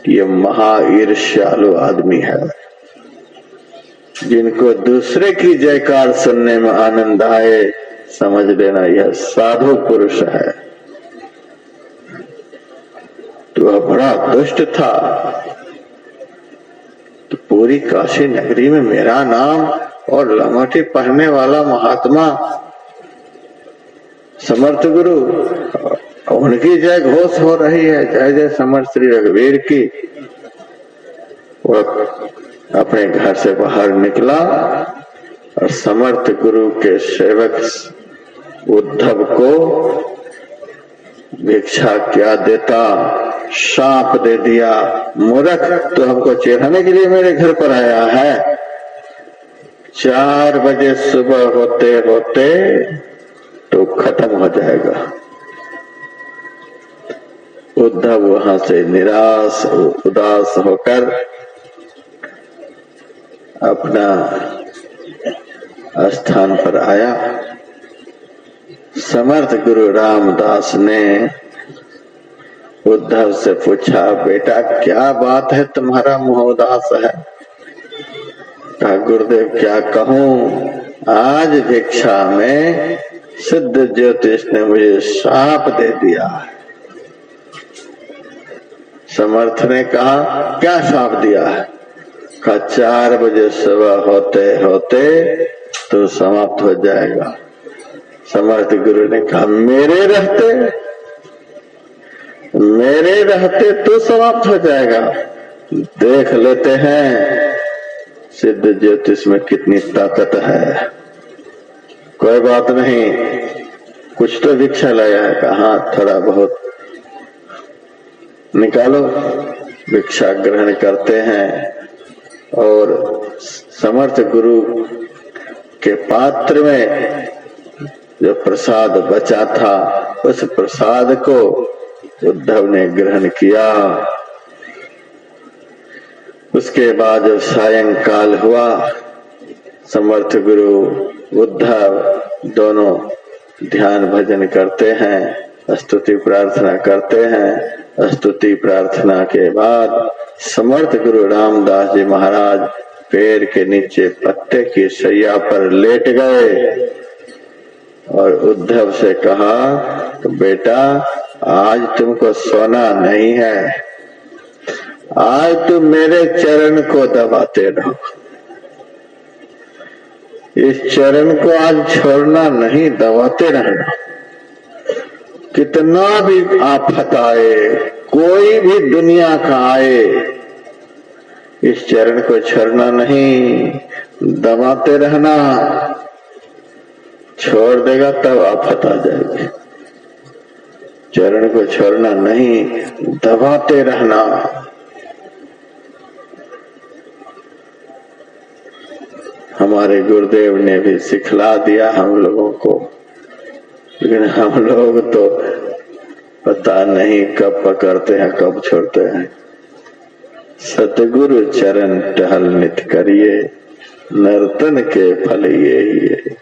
ये महा ईर्ष्यालु आदमी है। जिनको दूसरे की जयकार सुनने में आनंद आए, समझ लेना यह साधु पुरुष है। तो वह बड़ा दुष्ट था। तो पूरी काशी नगरी में मेरा नाम और लंगोटी पहनने वाला महात्मा समर्थ गुरु, उनकी जय घोष हो रही है, जय जय समर्थ श्री रघुवीर की। वह अपने घर से बाहर निकला और समर्थ गुरु के सेवक उद्धव को भिक्षा क्या देता, शाप दे दिया। मूर्ख, तो हमको चिढ़ाने के लिए मेरे घर पर आया है। 4 बजे सुबह होते होते तो खत्म हो जाएगा। उद्धव वहां से निराश उदास होकर अपना स्थान पर आया। समर्थ गुरु रामदास ने उद्धव से पूछा, बेटा क्या बात है, तुम्हारा मुंह उदास है? कहा, गुरुदेव क्या कहूं, आज भिक्षा में सिद्ध ज्योतिष ने मुझे शाप दे दिया। समर्थ ने कहा, क्या शाप दिया है? कहा, 4 बजे सुबह होते होते तो समाप्त हो जाएगा। समर्थ गुरु ने कहा, मेरे रहते तो समाप्त हो जाएगा। देख लेते हैं सिद्ध ज्योतिष में कितनी ताकत है। कोई बात नहीं, कुछ तो भिक्षा लाया है। कहा, थोड़ा बहुत निकालो। भिक्षा ग्रहण करते हैं और समर्थ गुरु के पात्र में जो प्रसाद बचा था उस प्रसाद को उद्धव ने ग्रहण किया। उसके बाद जब सायंकाल हुआ, समर्थ गुरु उद्धव दोनों ध्यान भजन करते हैं, स्तुति प्रार्थना करते हैं। स्तुति प्रार्थना के बाद समर्थ गुरु रामदास जी महाराज पेड़ के नीचे पत्ते की शैया पर लेट गए और उद्धव से कहा तो बेटा आज तुमको सोना नहीं है, आज तुम मेरे चरण को दबाते रहो, इस चरण को आज छोड़ना नहीं, दबाते रहना। कितना भी आफत आए, कोई भी दुनिया का आए, इस चरण को छोड़ना नहीं, दबाते रहना। छोड़ देगा तब आफत आ जाएगी। चरण को छोड़ना नहीं, दबाते रहना। हमारे गुरुदेव ने भी सिखला दिया हम लोगों को, लेकिन हम लोग तो पता नहीं कब पकड़ते हैं कब छोड़ते हैं। सतगुरु चरण टहल नित करिए, नर्तन के फल ये।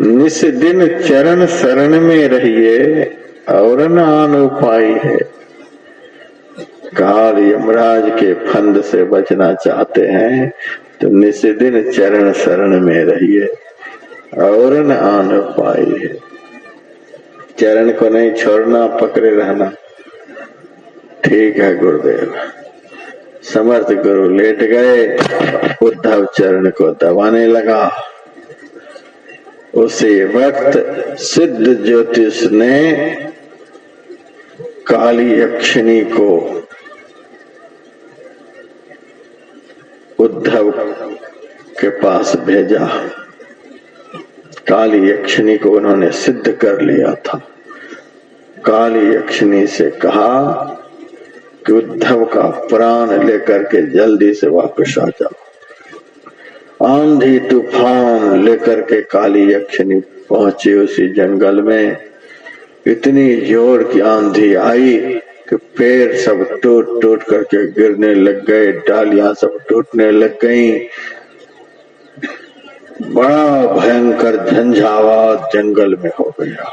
निस दिन चरण शरण में रहिए और न आन उपाय है। काल यमराज के फंद से बचना चाहते हैं तो निस दिन चरण शरण में रहिए और न आन उपाय है। चरण को नहीं छोड़ना, पकड़े रहना। ठीक है गुरुदेव। समर्थ गुरु लेट गए, उद्धव चरण को दबाने लगा। उसी वक्त सिद्ध ज्योतिष ने काली यक्षिणी को उद्धव के पास भेजा। काली यक्षिणी को उन्होंने सिद्ध कर लिया था। काली यक्षिणी से कहा कि उद्धव का प्राण लेकर के जल्दी से वापस आ जाओ। आंधी तूफान लेकर के काली यक्षिणी पहुंची उसी जंगल में। इतनी जोर की आंधी आई कि पेड़ सब टूट टूट करके गिरने लग गए, डालियां सब टूटने लग गईं। बड़ा भयंकर झंझावात जंगल में हो गया।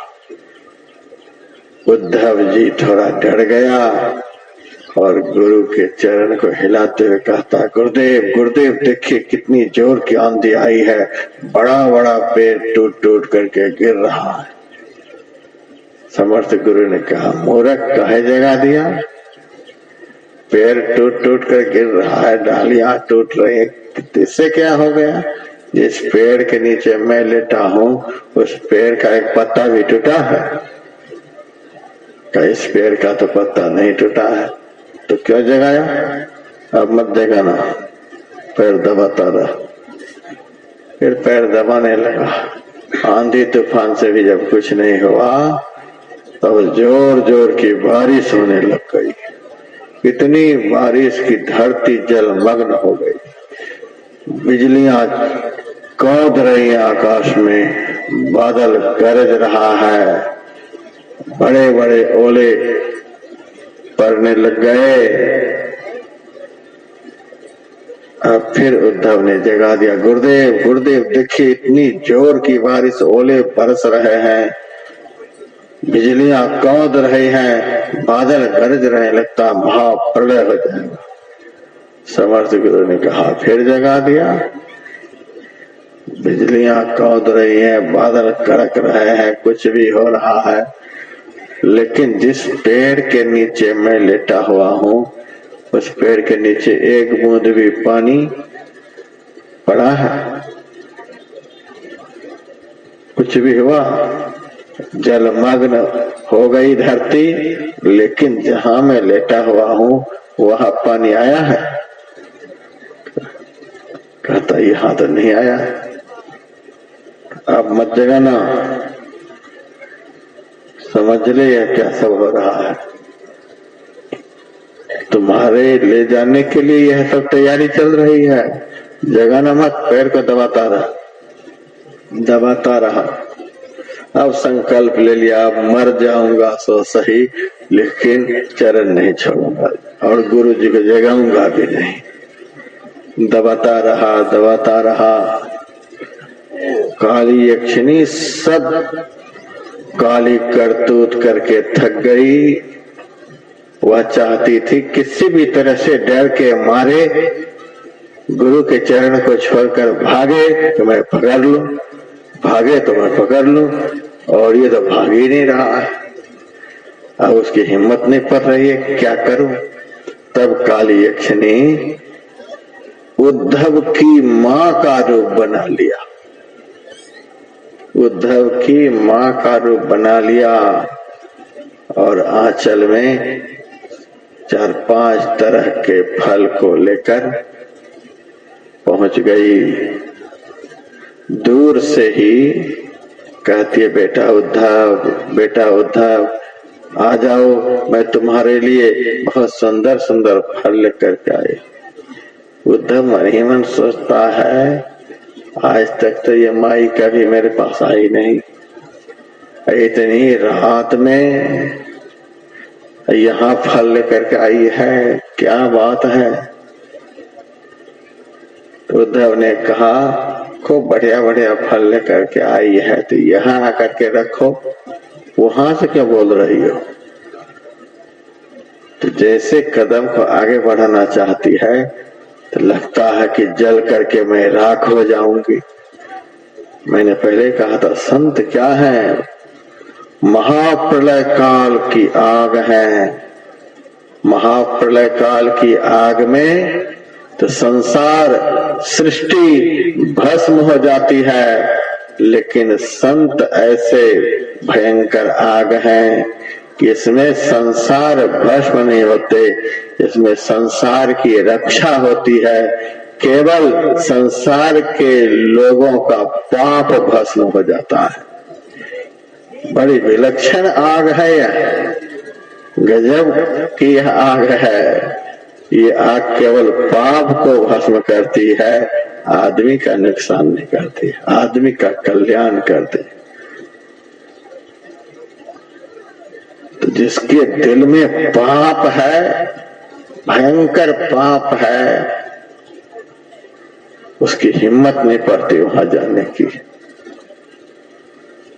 उद्धव जी थोड़ा डर गया और गुरु के चरण को हिलाते हुए कहता, गुरुदेव गुरुदेव देखिए कितनी जोर की आंधी आई है, बड़ा बड़ा पेड़ टूट टूट करके गिर रहा है। समर्थ गुरु ने कहा, मूर्ख काहे जगा दिया? पेड़ टूट टूट कर गिर रहा है, डालियां टूट रही है, इससे क्या हो गया? जिस पेड़ के नीचे मैं लेटा हूँ उस पेड़ का एक पत्ता भी टूटा है क्या? इस पेड़ का तो पत्ता नहीं टूटा है, तो क्यों जगाया? अब मत जगाना, पैर दबाता रहा। फिर पैर दबाने लगा। आंधी तूफान से भी जब कुछ नहीं हुआ तब जोर जोर की बारिश होने लग गई। इतनी बारिश की धरती जलमग्न हो गई। बिजलियां कौंध रही आकाश में, बादल गरज रहा है, बड़े बड़े ओले पड़ने लग गए। अब फिर उद्धव ने जगा दिया, गुरुदेव गुरुदेव देखिए इतनी जोर की बारिश, ओले बरस रहे हैं, बिजलियां कौंध रही हैं, बादल गरज रहे, लगता महाप्रलय हो जाएगा। समर्थ गुरु ने कहा, फिर जगा दिया। बिजलियां कौंध रही हैं, बादल कड़क रहे हैं, कुछ भी हो रहा है, लेकिन जिस पेड़ के नीचे मैं लेटा हुआ हूँ उस पेड़ के नीचे एक बूंद भी पानी पड़ा है? कुछ भी हुआ? जलमग्न हो गई धरती, लेकिन जहां मैं लेटा हुआ हूँ वहां पानी आया है? कहता यहां तो नहीं आया। अब मत जगाना, समझ ले यह क्या सब हो रहा है। तुम्हारे ले जाने के लिए यह सब तैयारी चल रही है। जगाना मत, पैर को दबाता रहा। अब संकल्प ले लिया, अब मर जाऊंगा सो सही, लेकिन चरण नहीं छोड़ूंगा और गुरु जी को जगाऊंगा भी नहीं। दबाता रहा। काली यक्षिणी सब काली करतूत करके थक गई। वह चाहती थी किसी भी तरह से डर के मारे गुरु के चरण को छोड़कर भागे तो मैं पकड़ लूं, और ये तो भाग ही नहीं रहा है। अब उसकी हिम्मत नहीं पड़ रही है, क्या करूं। तब काली यक्षिणी उद्धव की मां का रूप बना लिया। उद्धव की मां का रूप बना लिया और आंचल में 4-5 तरह के फल को लेकर पहुंच गई। दूर से ही कहती है, बेटा उद्धव आ जाओ, मैं तुम्हारे लिए बहुत सुंदर सुंदर फल लेकर के आई। उद्धव मन ही मन सोचता है, आज तक तो ये माई कभी मेरे पास आई नहीं, इतनी रात में यहाँ फल लेकर के आई है, क्या बात है। उद्धव ने कहा, खूब बढ़िया बढ़िया फल लेकर के आई है, तो यहाँ आकर के रखो, वहां से क्या बोल रही हो। तो जैसे कदम को आगे बढ़ाना चाहती है तो लगता है कि जल करके मैं राख हो जाऊंगी। मैंने पहले कहा था, संत क्या है, महाप्रलय काल की आग है। महाप्रलय काल की आग में तो संसार सृष्टि भस्म हो जाती है, लेकिन संत ऐसे भयंकर आग हैं कि इसमें संसार भस्म नहीं होते, इसमें संसार की रक्षा होती है। केवल संसार के लोगों का पाप भस्म हो जाता है। बड़ी विलक्षण आग है यह, गजब की यह आग है। ये आग केवल पाप को भस्म करती है, आदमी का नुकसान नहीं करती, आदमी का कल्याण करती। तो जिसके दिल में पाप है, भयंकर पाप है, उसकी हिम्मत नहीं पड़ती वहां जाने की।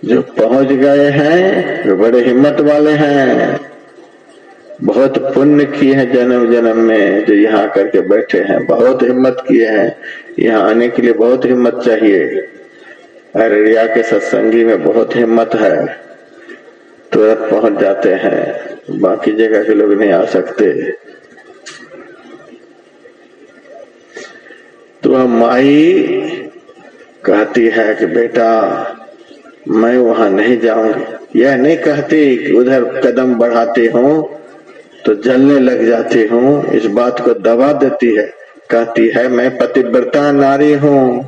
जो पहुंच गए हैं वे बड़े हिम्मत वाले हैं, बहुत पुण्य किए हैं जन्म जन्म में, जो यहाँ करके बैठे हैं बहुत हिम्मत किए हैं। यहाँ आने के लिए बहुत हिम्मत चाहिए। अररिया के सत्संगी में बहुत हिम्मत है, तुरंत पहुंच जाते हैं, बाकी जगह के लोग नहीं आ सकते। तो माई कहती है कि बेटा मैं वहां नहीं जाऊंगी। यह नहीं कहती कि उधर कदम बढ़ाती हूँ तो जलने लग जाती हूँ, इस बात को दबा देती है। कहती है मैं पतिव्रता नारी हूँ,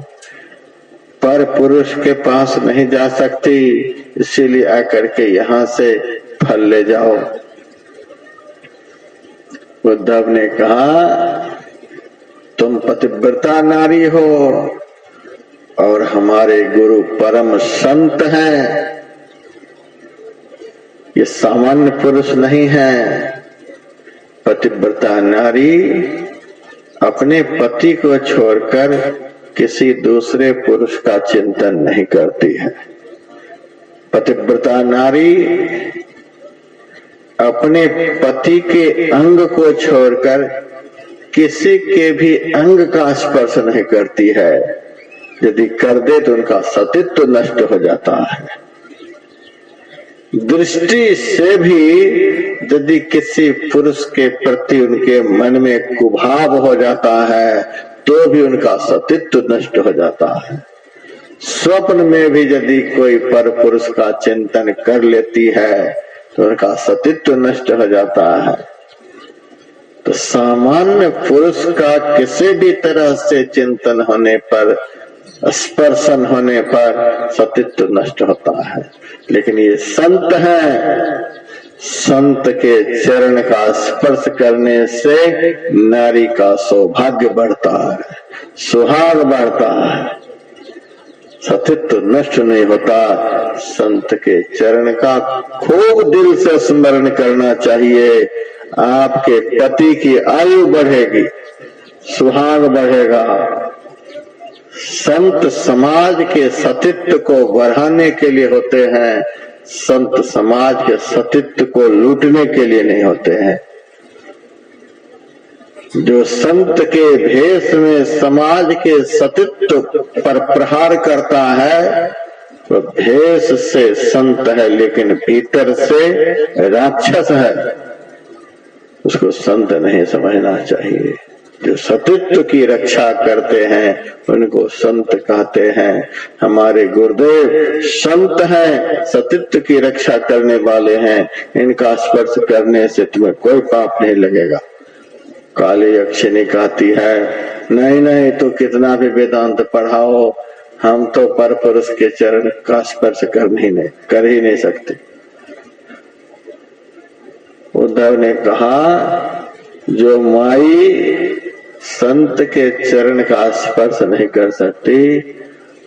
पर पुरुष के पास नहीं जा सकती, इसीलिए आकर के यहाँ से फल ले जाओ। उद्धव ने कहा तुम पतिव्रता नारी हो और हमारे गुरु परम संत हैं, ये सामान्य पुरुष नहीं है। पतिव्रता नारी अपने पति को छोड़कर किसी दूसरे पुरुष का चिंतन नहीं करती है। पतिव्रता नारी अपने पति के अंग को छोड़कर किसी के भी अंग का स्पर्श नहीं करती है। यदि कर दे तो उनका सतीत्व नष्ट हो जाता है। दृष्टि से भी यदि किसी पुरुष के प्रति उनके मन में कुभाव हो जाता है तो भी उनका सतीत्व नष्ट हो जाता है। स्वप्न में भी यदि कोई पर पुरुष का चिंतन कर लेती है तो उनका सतीत्व नष्ट हो जाता है। तो सामान्य पुरुष का किसी भी तरह से चिंतन होने पर, स्पर्शन होने पर सतीत्व नष्ट होता है। लेकिन ये संत हैं, संत के चरण का स्पर्श करने से नारी का सौभाग्य बढ़ता है, सुहाग बढ़ता है, सतीत्व नष्ट नहीं होता। संत के चरण का खूब दिल से स्मरण करना चाहिए। आपके पति की आयु बढ़ेगी, सुहाग बढ़ेगा। संत समाज के सतीत्व को बढ़ाने के लिए होते हैं, संत समाज के सतीत्व को लूटने के लिए नहीं होते हैं। जो संत के भेष में समाज के सतीत्व पर प्रहार करता है वो भेष से संत है, लेकिन भीतर से राक्षस है। उसको संत नहीं समझना चाहिए। जो सतीत्व की रक्षा करते हैं उनको संत कहते हैं। हमारे गुरुदेव संत हैं, सतीत्व की रक्षा करने वाले हैं। इनका स्पर्श करने से तुम्हें कोई पाप नहीं लगेगा। काली यक्षिणी कहती है, नहीं नहीं तो कितना भी वेदांत पढ़ाओ, हम तो पर पुरुष के चरण का स्पर्श कर ही नहीं सकते। उद्धव ने कहा, जो माई संत के चरण का स्पर्श नहीं कर सकती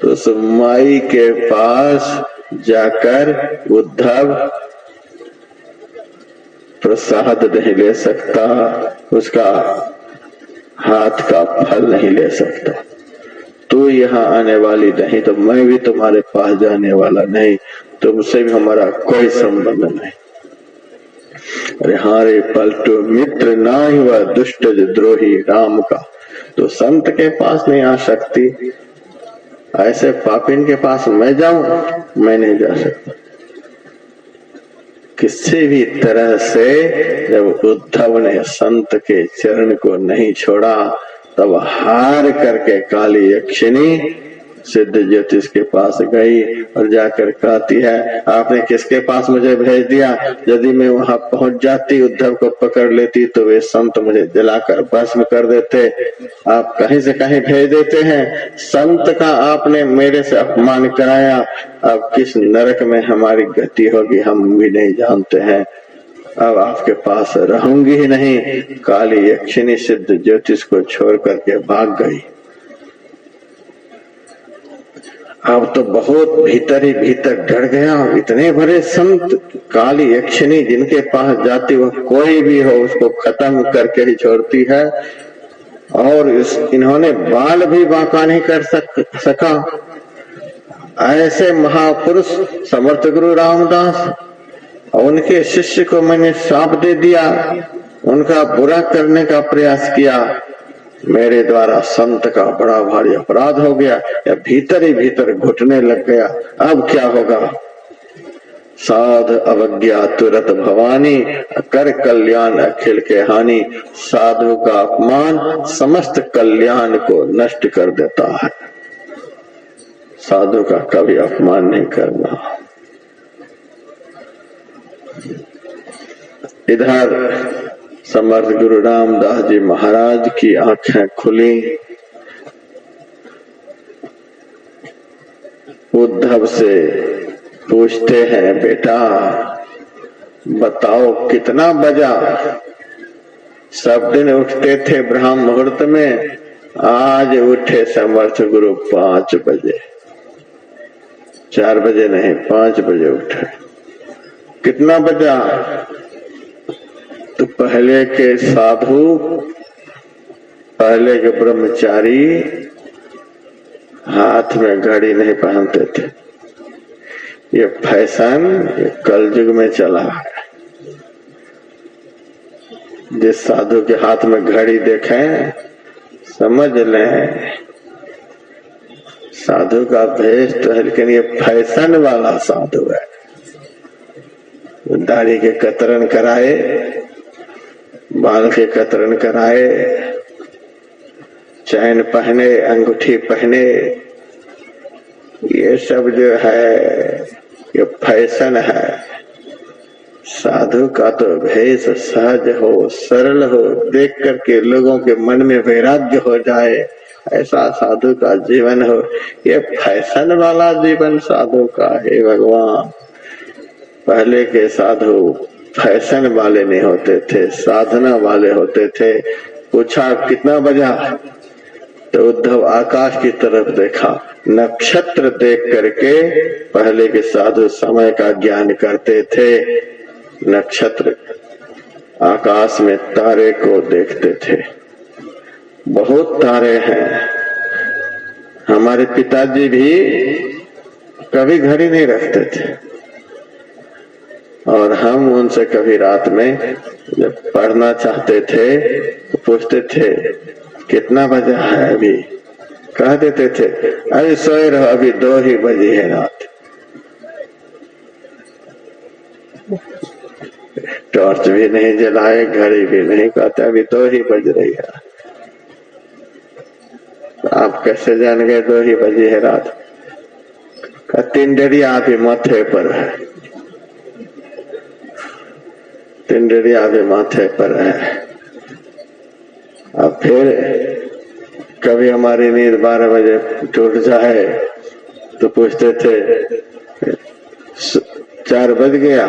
तो उस माई के पास जाकर उद्धव प्रसाद नहीं ले सकता, उसका हाथ का फल नहीं ले सकता। तू यहाँ आने वाली नहीं तो मैं भी तुम्हारे पास जाने वाला नहीं, तुमसे भी हमारा कोई संबंध नहीं। अरे हारे पलटू मित्र ना ही वह दुष्ट द्रोही राम का। तो संत के पास नहीं आ सकती, ऐसे पापिन के पास मैं जाऊं? मैं नहीं जा सकता। किसी भी तरह से जब उद्धव ने संत के चरण को नहीं छोड़ा तब हार करके काली यक्षिणी सिद्ध ज्योतिष के पास गई और जाकर कहती है, आपने किसके पास मुझे भेज दिया? यदि मैं वहां पहुंच जाती, उद्धव को पकड़ लेती तो वे संत मुझे जलाकर भस्म कर देते। आप कहीं से कहीं भेज देते हैं। संत का आपने मेरे से अपमान कराया, अब किस नरक में हमारी गति होगी हम भी नहीं जानते हैं। अब आपके पास रहूंगी ही नहीं। काली यक्षिणी सिद्ध ज्योतिष को छोड़ करके भाग गई। अब तो बहुत भीतर ही भीतर डर गया। इतने बड़े संत, काली यक्षिणी जिनके पास जाती वह कोई भी हो उसको खत्म करके ही छोड़ती है। और इन्होंने बाल भी बांका नहीं कर सका। ऐसे महापुरुष समर्थ गुरु रामदास, उनके शिष्य को मैंने श्राप दे दिया, उनका बुरा करने का प्रयास किया। मेरे द्वारा संत का बड़ा भारी अपराध हो गया, या भीतर ही भीतर घुटने लग गया। अब क्या होगा? साध अवज्ञा तुरत भवानी, कर कल्याण अखिल के हानि। साधु का अपमान समस्त कल्याण को नष्ट कर देता है। साधु का कभी अपमान नहीं करना। इधर समर्थ गुरु रामदास जी महाराज की आंखें खुली। उद्धव से पूछते हैं, बेटा बताओ कितना बजा? सब दिन उठते थे ब्रह्म मुहूर्त में, आज उठे समर्थ गुरु 5 बजे। 4 बजे नहीं, 5 बजे उठे। कितना बजा? तो पहले के साधु, पहले के ब्रह्मचारी हाथ में घड़ी नहीं पहनते थे। ये फैशन ये कलयुग में चला है। जिस साधु के हाथ में घड़ी देखें समझ लें साधु का भेष तो है, लेकिन ये फैशन वाला साधु है। दाढ़ी के कतरन कराए, बाल के कतरन कराए, चैन पहने, अंगूठी पहने, ये सब जो है ये फैशन है। साधु का तो भेष सहज हो, सरल हो, देख करके लोगों के मन में वैराग्य हो जाए, ऐसा साधु का जीवन हो। ये फैशन वाला जीवन साधु का है। भगवान, पहले के साधु फैशन वाले नहीं होते थे, साधना वाले होते थे। पूछा कितना बजा, तो उद्धव आकाश की तरफ देखा। नक्षत्र देख करके पहले के साधु समय का ज्ञान करते थे। नक्षत्र आकाश में तारे को देखते थे। बहुत तारे हैं। हमारे पिताजी भी कभी घड़ी नहीं रखते थे, और हम उनसे कभी रात में जब पढ़ना चाहते थे तो पूछते थे कितना बजा है अभी, कह देते थे अभी सोए रहो, अभी 2 ही बजी है रात। टॉर्च भी नहीं जलाए, घड़ी भी नहीं, कहते अभी 2 ही बज रही है। आप कैसे जान गए 2 ही बजी है रात? 3 डरिया अभी माथे पर है, 3 डरिया अभी माथे पर है। अब फिर कभी हमारी नींद 12 बजे टूट जाए तो पूछते थे 4 बज गया?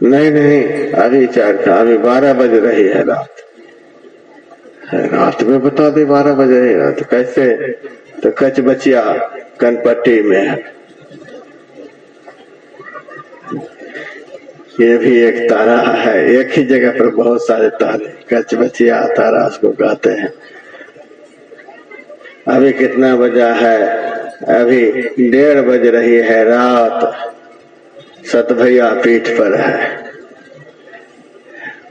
नहीं नहीं, अभी 4 का, अभी 12 बज रही है रात। रात में बता दे 12 बज रही है तो कैसे? तो कच बचिया कनपट्टी में है। ये भी एक तारा है, एक ही जगह पर बहुत सारे तारे, कच बचिया तारा उसको कहते हैं। अभी कितना बजा है? अभी 1:30 बज रही है रात। सत भैया पीठ पर है।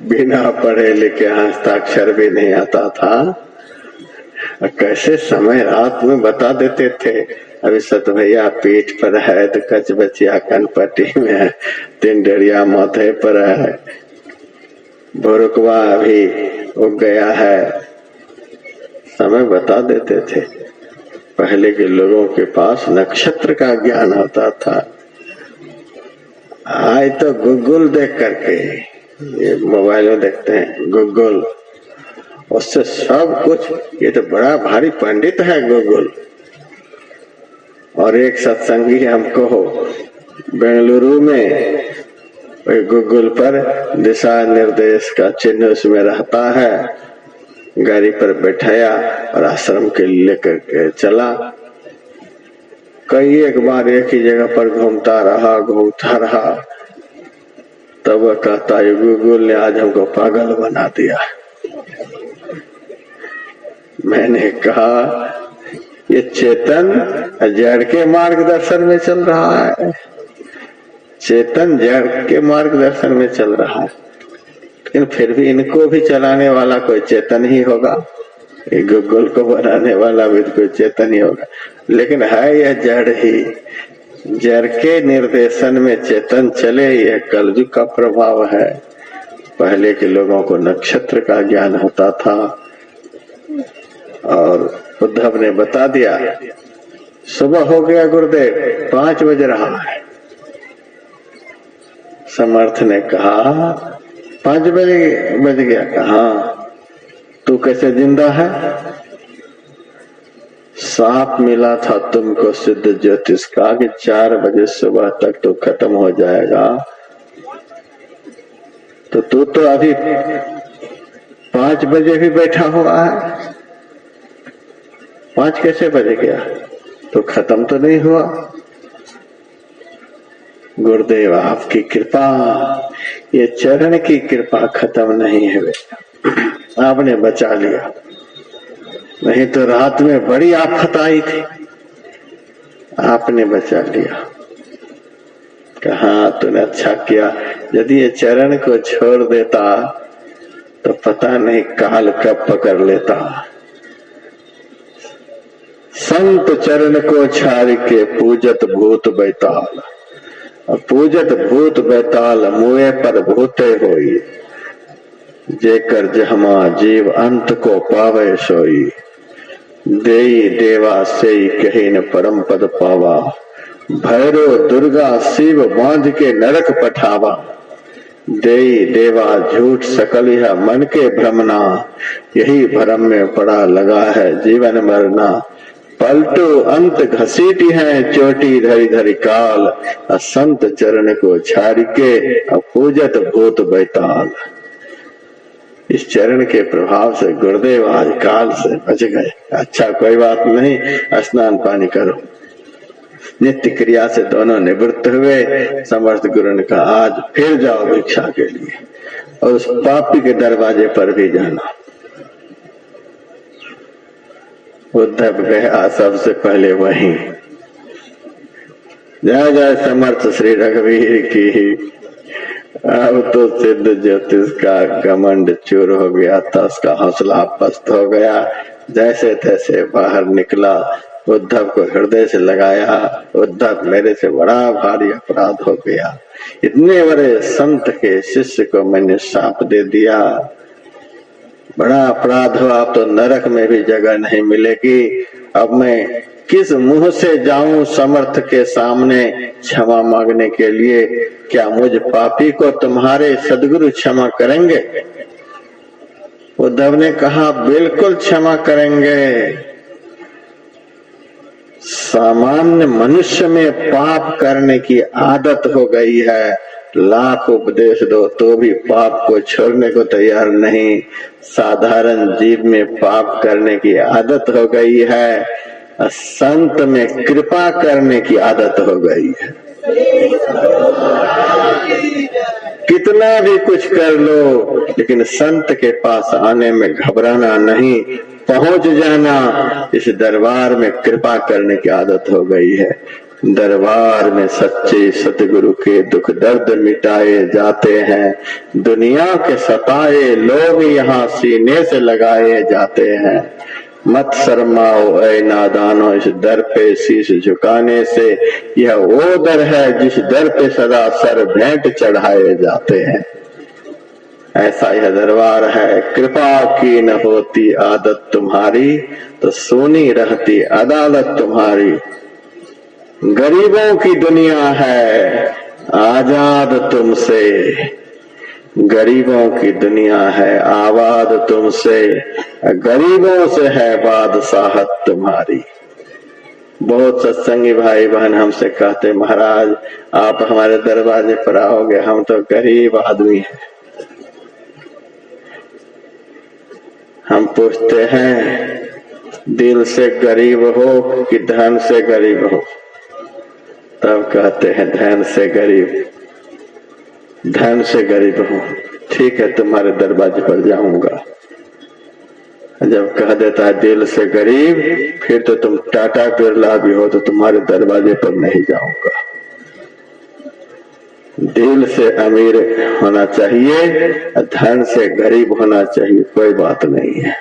बिना पढ़े लिखे हस्ताक्षर भी नहीं आता था, कैसे समय रात में बता देते थे। अभी सत भैया पीठ पर है तो कच बचिया कनपट्टी में है, 3 डरिया माथे पर है, भुरुकवा अभी उग गया है, समय बता देते थे। पहले के लोगों के पास नक्षत्र का ज्ञान होता था। आज तो गूगल देख करके, ये मोबाइल में देखते हैं गूगल, उससे सब कुछ। ये तो बड़ा भारी पंडित है गूगल। और एक सत्संगी हमको बेंगलुरु में गूगल पर दिशा निर्देश का चिन्ह उसमें रहता है, गाड़ी पर बैठाया और आश्रम के लिए लेकर के चला। कई एक बार एक ही जगह पर घूमता रहा, तब वह कहता है गूगल ने आज हमको पागल बना दिया। मैंने कहा ये चेतन जड़ के मार्गदर्शन में चल रहा है, चेतन जड़ के मार्गदर्शन में चल रहा है, लेकिन फिर भी इनको भी चलाने वाला कोई चेतन ही होगा। ये गूगल को बनाने वाला भी कोई चेतन ही होगा, लेकिन है यह जड़ ही। जड़ के निर्देशन में चेतन चले, यह कलयुग का प्रभाव है। पहले के लोगों को नक्षत्र का ज्ञान होता था, और उद्धव ने बता दिया सुबह हो गया गुरुदेव, 5 बज रहा है। समर्थ ने कहा 5 बज गया? कहा तू कैसे जिंदा है? सांप मिला था तुमको सिद्ध ज्योतिष का कि 4 बजे सुबह तक तो खत्म हो जाएगा, तो तू तो अभी 5 बजे भी बैठा हुआ है। 5 कैसे बज गया? तो खत्म तो नहीं हुआ। गुरुदेव आपकी कृपा, ये चरण की कृपा खत्म नहीं है बेटा, आपने बचा लिया, नहीं तो रात में बड़ी आफत आई थी, आपने बचा लिया। कहा तूने अच्छा किया, यदि ये चरण को छोड़ देता तो पता नहीं काल कब पकड़ लेता। संत चरण को छाड़ के पूजत भूत बैताल, पूजत भूत बैताल मुए पर भूते होई, जेकर जहमा जीव अंत को पावे सोई, देई देवा सेई कही न परम पद पावा, भैरो दुर्गा शिव बांध के नरक पठावा, देई देवा झूठ सकल यह मन के भ्रमना, यही भ्रम में पड़ा लगा है जीवन मरना, पलटो अंत घसीटी है चोटी धरी धरी काल, असंत चरण को छाड़ी के अपूजत भूत बैताल। इस चरण के प्रभाव से गुरुदेव आज काल से बच गए। अच्छा कोई बात नहीं, स्नान पानी करो। नित्य क्रिया से दोनों निवृत्त हुए। समर्थ गुरु ने कहा आज फिर जाओ भिक्षा के लिए और उस पापी के दरवाजे पर भी जाना। उद्धव गया सबसे पहले वहीं। जय जय समर्थ श्री रघुवीर की। अब तो सिद्ध ज्योतिष का घमंड चूर हो गया था, उसका हौसला पस्त हो गया। जैसे तैसे बाहर निकला, उद्धव को हृदय से लगाया। उद्धव मेरे से बड़ा भारी अपराध हो गया, इतने बड़े संत के शिष्य को मैंने शाप दे दिया, बड़ा अपराध हुआ। अब तो नरक में भी जगह नहीं मिलेगी। अब मैं किस मुंह से जाऊं समर्थ के सामने क्षमा मांगने के लिए? क्या मुझ पापी को तुम्हारे सद्गुरु क्षमा करेंगे? उद्धव ने कहा बिल्कुल क्षमा करेंगे। सामान्य मनुष्य में पाप करने की आदत हो गई है, लाख उपदेश दो तो भी पाप को छोड़ने को तैयार नहीं। साधारण जीव में पाप करने की आदत हो गई है, संत में कृपा करने की आदत हो गई है। कितना भी कुछ कर लो, लेकिन संत के पास आने में घबराना नहीं, पहुंच जाना। इस दरबार में कृपा करने की आदत हो गई है। दरबार में सच्चे सतगुरु के दुख दर्द मिटाए जाते हैं। दुनिया के सताए लोग यहाँ सीने से लगाए जाते हैं। मत शर्माओ ऐ नादानो, इस दर पे शीश झुकाने से। यह वो दर है जिस दर पे सदा सर भेंट चढ़ाए जाते हैं। ऐसा यह दरबार है। कृपा की न होती आदत तुम्हारी, तो सोनी रहती अदालत तुम्हारी। गरीबों की दुनिया है आजाद तुमसे, गरीबों की दुनिया है आबाद तुमसे, गरीबों से है बादशाहत तुम्हारी। बहुत सत्संगी भाई बहन हमसे कहते महाराज आप हमारे दरवाजे पर आओगे, हम तो गरीब आदमी हैं। हम पूछते हैं दिल से गरीब हो कि धन से गरीब हो? तब कहते हैं धन से गरीब, धन से गरीब हो। ठीक है तुम्हारे दरवाजे पर जाऊंगा। जब कह देता है दिल से गरीब, फिर तो तुम टाटा बिरला भी हो तो तुम्हारे दरवाजे पर नहीं जाऊंगा। दिल से अमीर होना चाहिए, धन से गरीब होना चाहिए, कोई बात नहीं है।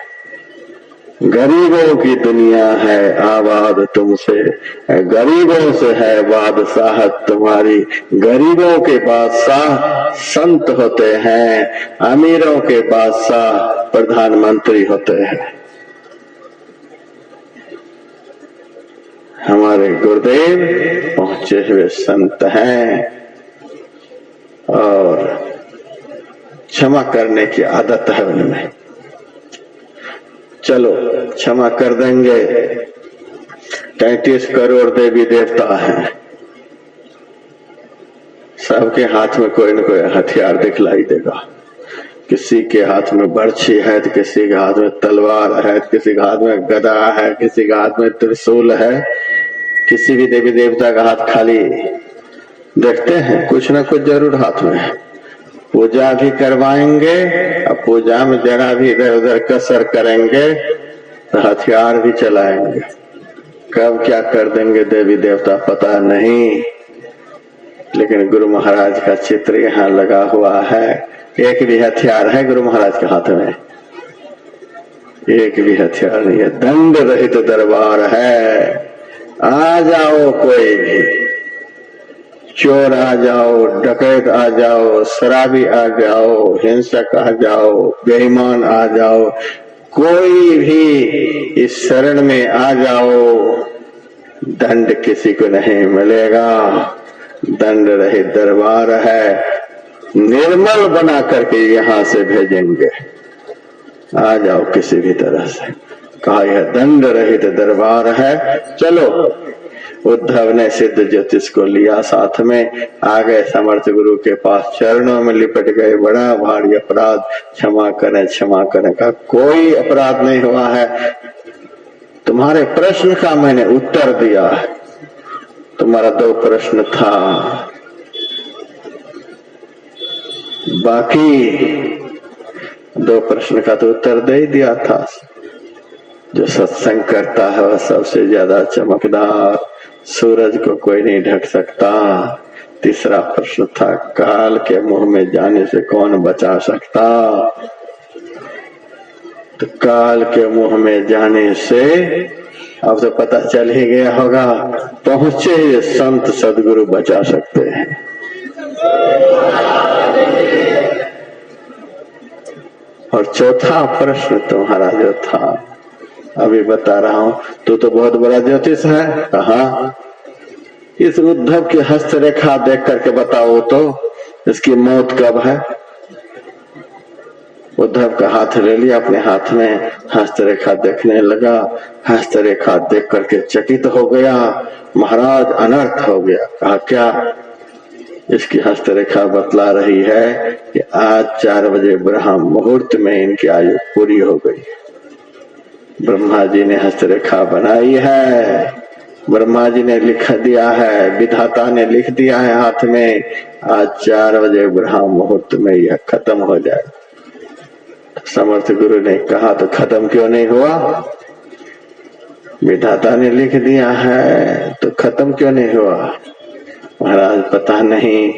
गरीबों की दुनिया है आबाद तुमसे, गरीबों से है बादशाहत तुम्हारी। गरीबों के बादशाह संत होते हैं, अमीरों के बादशाह प्रधानमंत्री होते हैं। हमारे गुरुदेव पहुंचे हुए संत हैं और क्षमा करने की आदत है उनमें। चलो क्षमा कर देंगे। 33 करोड़ देवी देवता हैं, सबके हाथ में कोई न कोई हथियार दिखलाई देगा। किसी के हाथ में बर्छी है तो किसी के हाथ में तलवार है, किसी के हाथ में गदा है, किसी के हाथ में त्रिशूल है। किसी भी देवी देवता का हाथ खाली देखते हैं, कुछ न कुछ जरूर हाथ में है। पूजा भी करवाएंगे और पूजा में जरा भी इधर उधर कसर करेंगे तो हथियार भी चलाएंगे। कब क्या कर देंगे देवी देवता पता नहीं, लेकिन गुरु महाराज का चित्र यहाँ लगा हुआ है। एक भी हथियार है गुरु महाराज के हाथ में? एक भी हथियार नहीं है। दंड रहित दरबार है। आ जाओ, कोई भी चोर आ जाओ, डकैत आ जाओ, शराबी आ जाओ, हिंसक आ जाओ, बेईमान आ जाओ, कोई भी इस शरण में आ जाओ, दंड किसी को नहीं मिलेगा। दंड रहित दरबार है। निर्मल बना करके यहाँ से भेजेंगे। आ जाओ किसी भी तरह से। कहा यह दंड रहित दरबार है, चलो। उद्धव ने सिद्ध ज्योतिष को लिया साथ में, आ गए समर्थ गुरु के पास, चरणों में लिपट गए। बड़ा भारी अपराध, क्षमा करें क्षमा करें। कहा कोई अपराध नहीं हुआ है, तुम्हारे प्रश्न का मैंने उत्तर दिया है। तुम्हारा 2 प्रश्न था, बाकी 2 प्रश्न का तो उत्तर दे ही दिया था। जो सत्संग करता है वह सबसे ज्यादा चमकदार, सूरज को कोई नहीं ढक सकता। तीसरा प्रश्न था, काल के मुंह में जाने से कौन बचा सकता। तो काल के मुंह में जाने से अब तो पता चल ही गया होगा, पहुंचे ये संत सदगुरु बचा सकते हैं। और चौथा प्रश्न तुम्हारा जो था, अभी बता रहा हूं, तू तो बहुत बड़ा ज्योतिष है। कहा इस उद्धव की हस्तरेखा देख करके बताओ तो इसकी मौत कब है। उद्धव का हाथ ले लिया अपने हाथ में, हस्तरेखा देखने लगा। हस्तरेखा देख करके चकित हो गया, महाराज अनर्थ हो गया। कहा क्या। इसकी हस्तरेखा बतला रही है कि आज 4 बजे ब्रह्म मुहूर्त में इनकी आयु पूरी हो गई। ब्रह्मा जी ने हस्तरेखा बनाई है, ब्रह्मा जी ने लिख दिया है, विधाता ने लिख दिया है हाथ में, आज 4 बजे ब्रह्म मुहूर्त में यह खत्म हो जाए। समर्थ गुरु ने कहा तो खत्म क्यों नहीं हुआ। विधाता ने लिख दिया है तो खत्म क्यों नहीं हुआ। महाराज पता नहीं।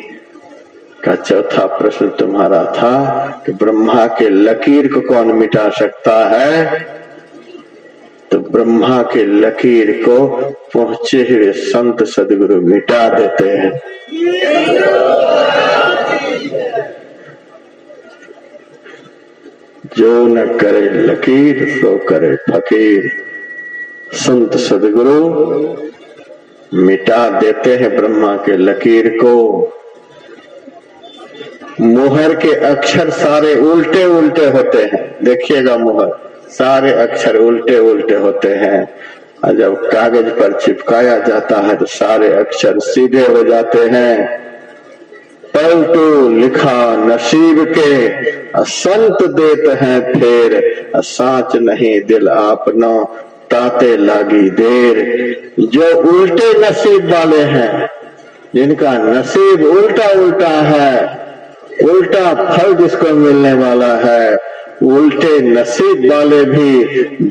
का चौथा प्रश्न तुम्हारा था कि ब्रह्मा के लकीर को कौन मिटा सकता है। तो ब्रह्मा के लकीर को पहुंचे हुए संत सदगुरु मिटा देते हैं। जो न करे लकीर सो करे फकीर। संत सदगुरु मिटा देते हैं ब्रह्मा के लकीर को। मुहर के अक्षर सारे उल्टे उल्टे होते हैं, देखिएगा मुहर सारे अक्षर उल्टे उल्टे होते हैं, और जब कागज पर चिपकाया जाता है तो सारे अक्षर सीधे हो जाते हैं। पलटू लिखा नसीब के संत देते हैं फेर, साच नहीं दिल आपनो ताते लागी देर। जो उल्टे नसीब वाले हैं, जिनका नसीब उल्टा उल्टा है, उल्टा फल जिसको मिलने वाला है, उल्टे नसीब वाले भी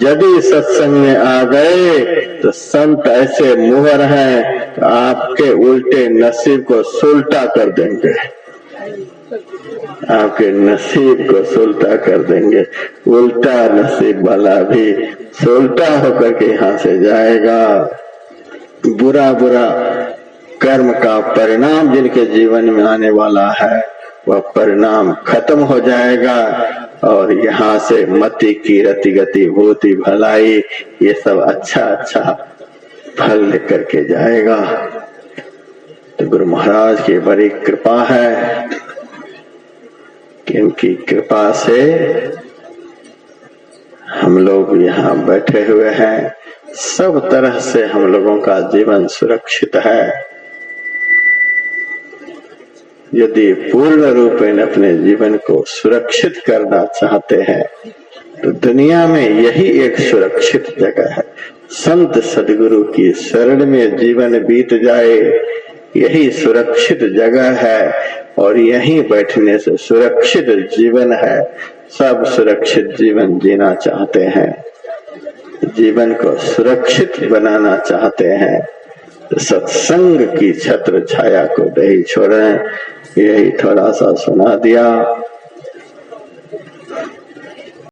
यदि सत्संग में आ गए तो संत ऐसे मुहर हैं कि आपके उल्टे नसीब को सुलटा कर देंगे, आपके नसीब को सुलटा कर देंगे। उल्टा नसीब वाला भी सुलटा होकर के यहाँ से जाएगा। बुरा बुरा कर्म का परिणाम जिनके जीवन में आने वाला है वह परिणाम खत्म हो जाएगा, और यहाँ से मति की रति गति भूति भलाई ये सब अच्छा अच्छा फल लेकर के जाएगा। तो गुरु महाराज की बड़ी कृपा है कि उनकी कृपा से हम लोग यहाँ बैठे हुए हैं। सब तरह से हम लोगों का जीवन सुरक्षित है। यदि पूर्ण रूप में अपने जीवन को सुरक्षित करना चाहते हैं तो दुनिया में यही एक सुरक्षित जगह है। संत सदगुरु की शरण में जीवन बीत जाए, यही सुरक्षित जगह है, और यहीं बैठने से सुरक्षित जीवन है। सब सुरक्षित जीवन जीना चाहते हैं, जीवन को सुरक्षित बनाना चाहते हैं तो सत्संग की छत्र छाया को नहीं छोड़ें। यही थोड़ा सा सुना दिया।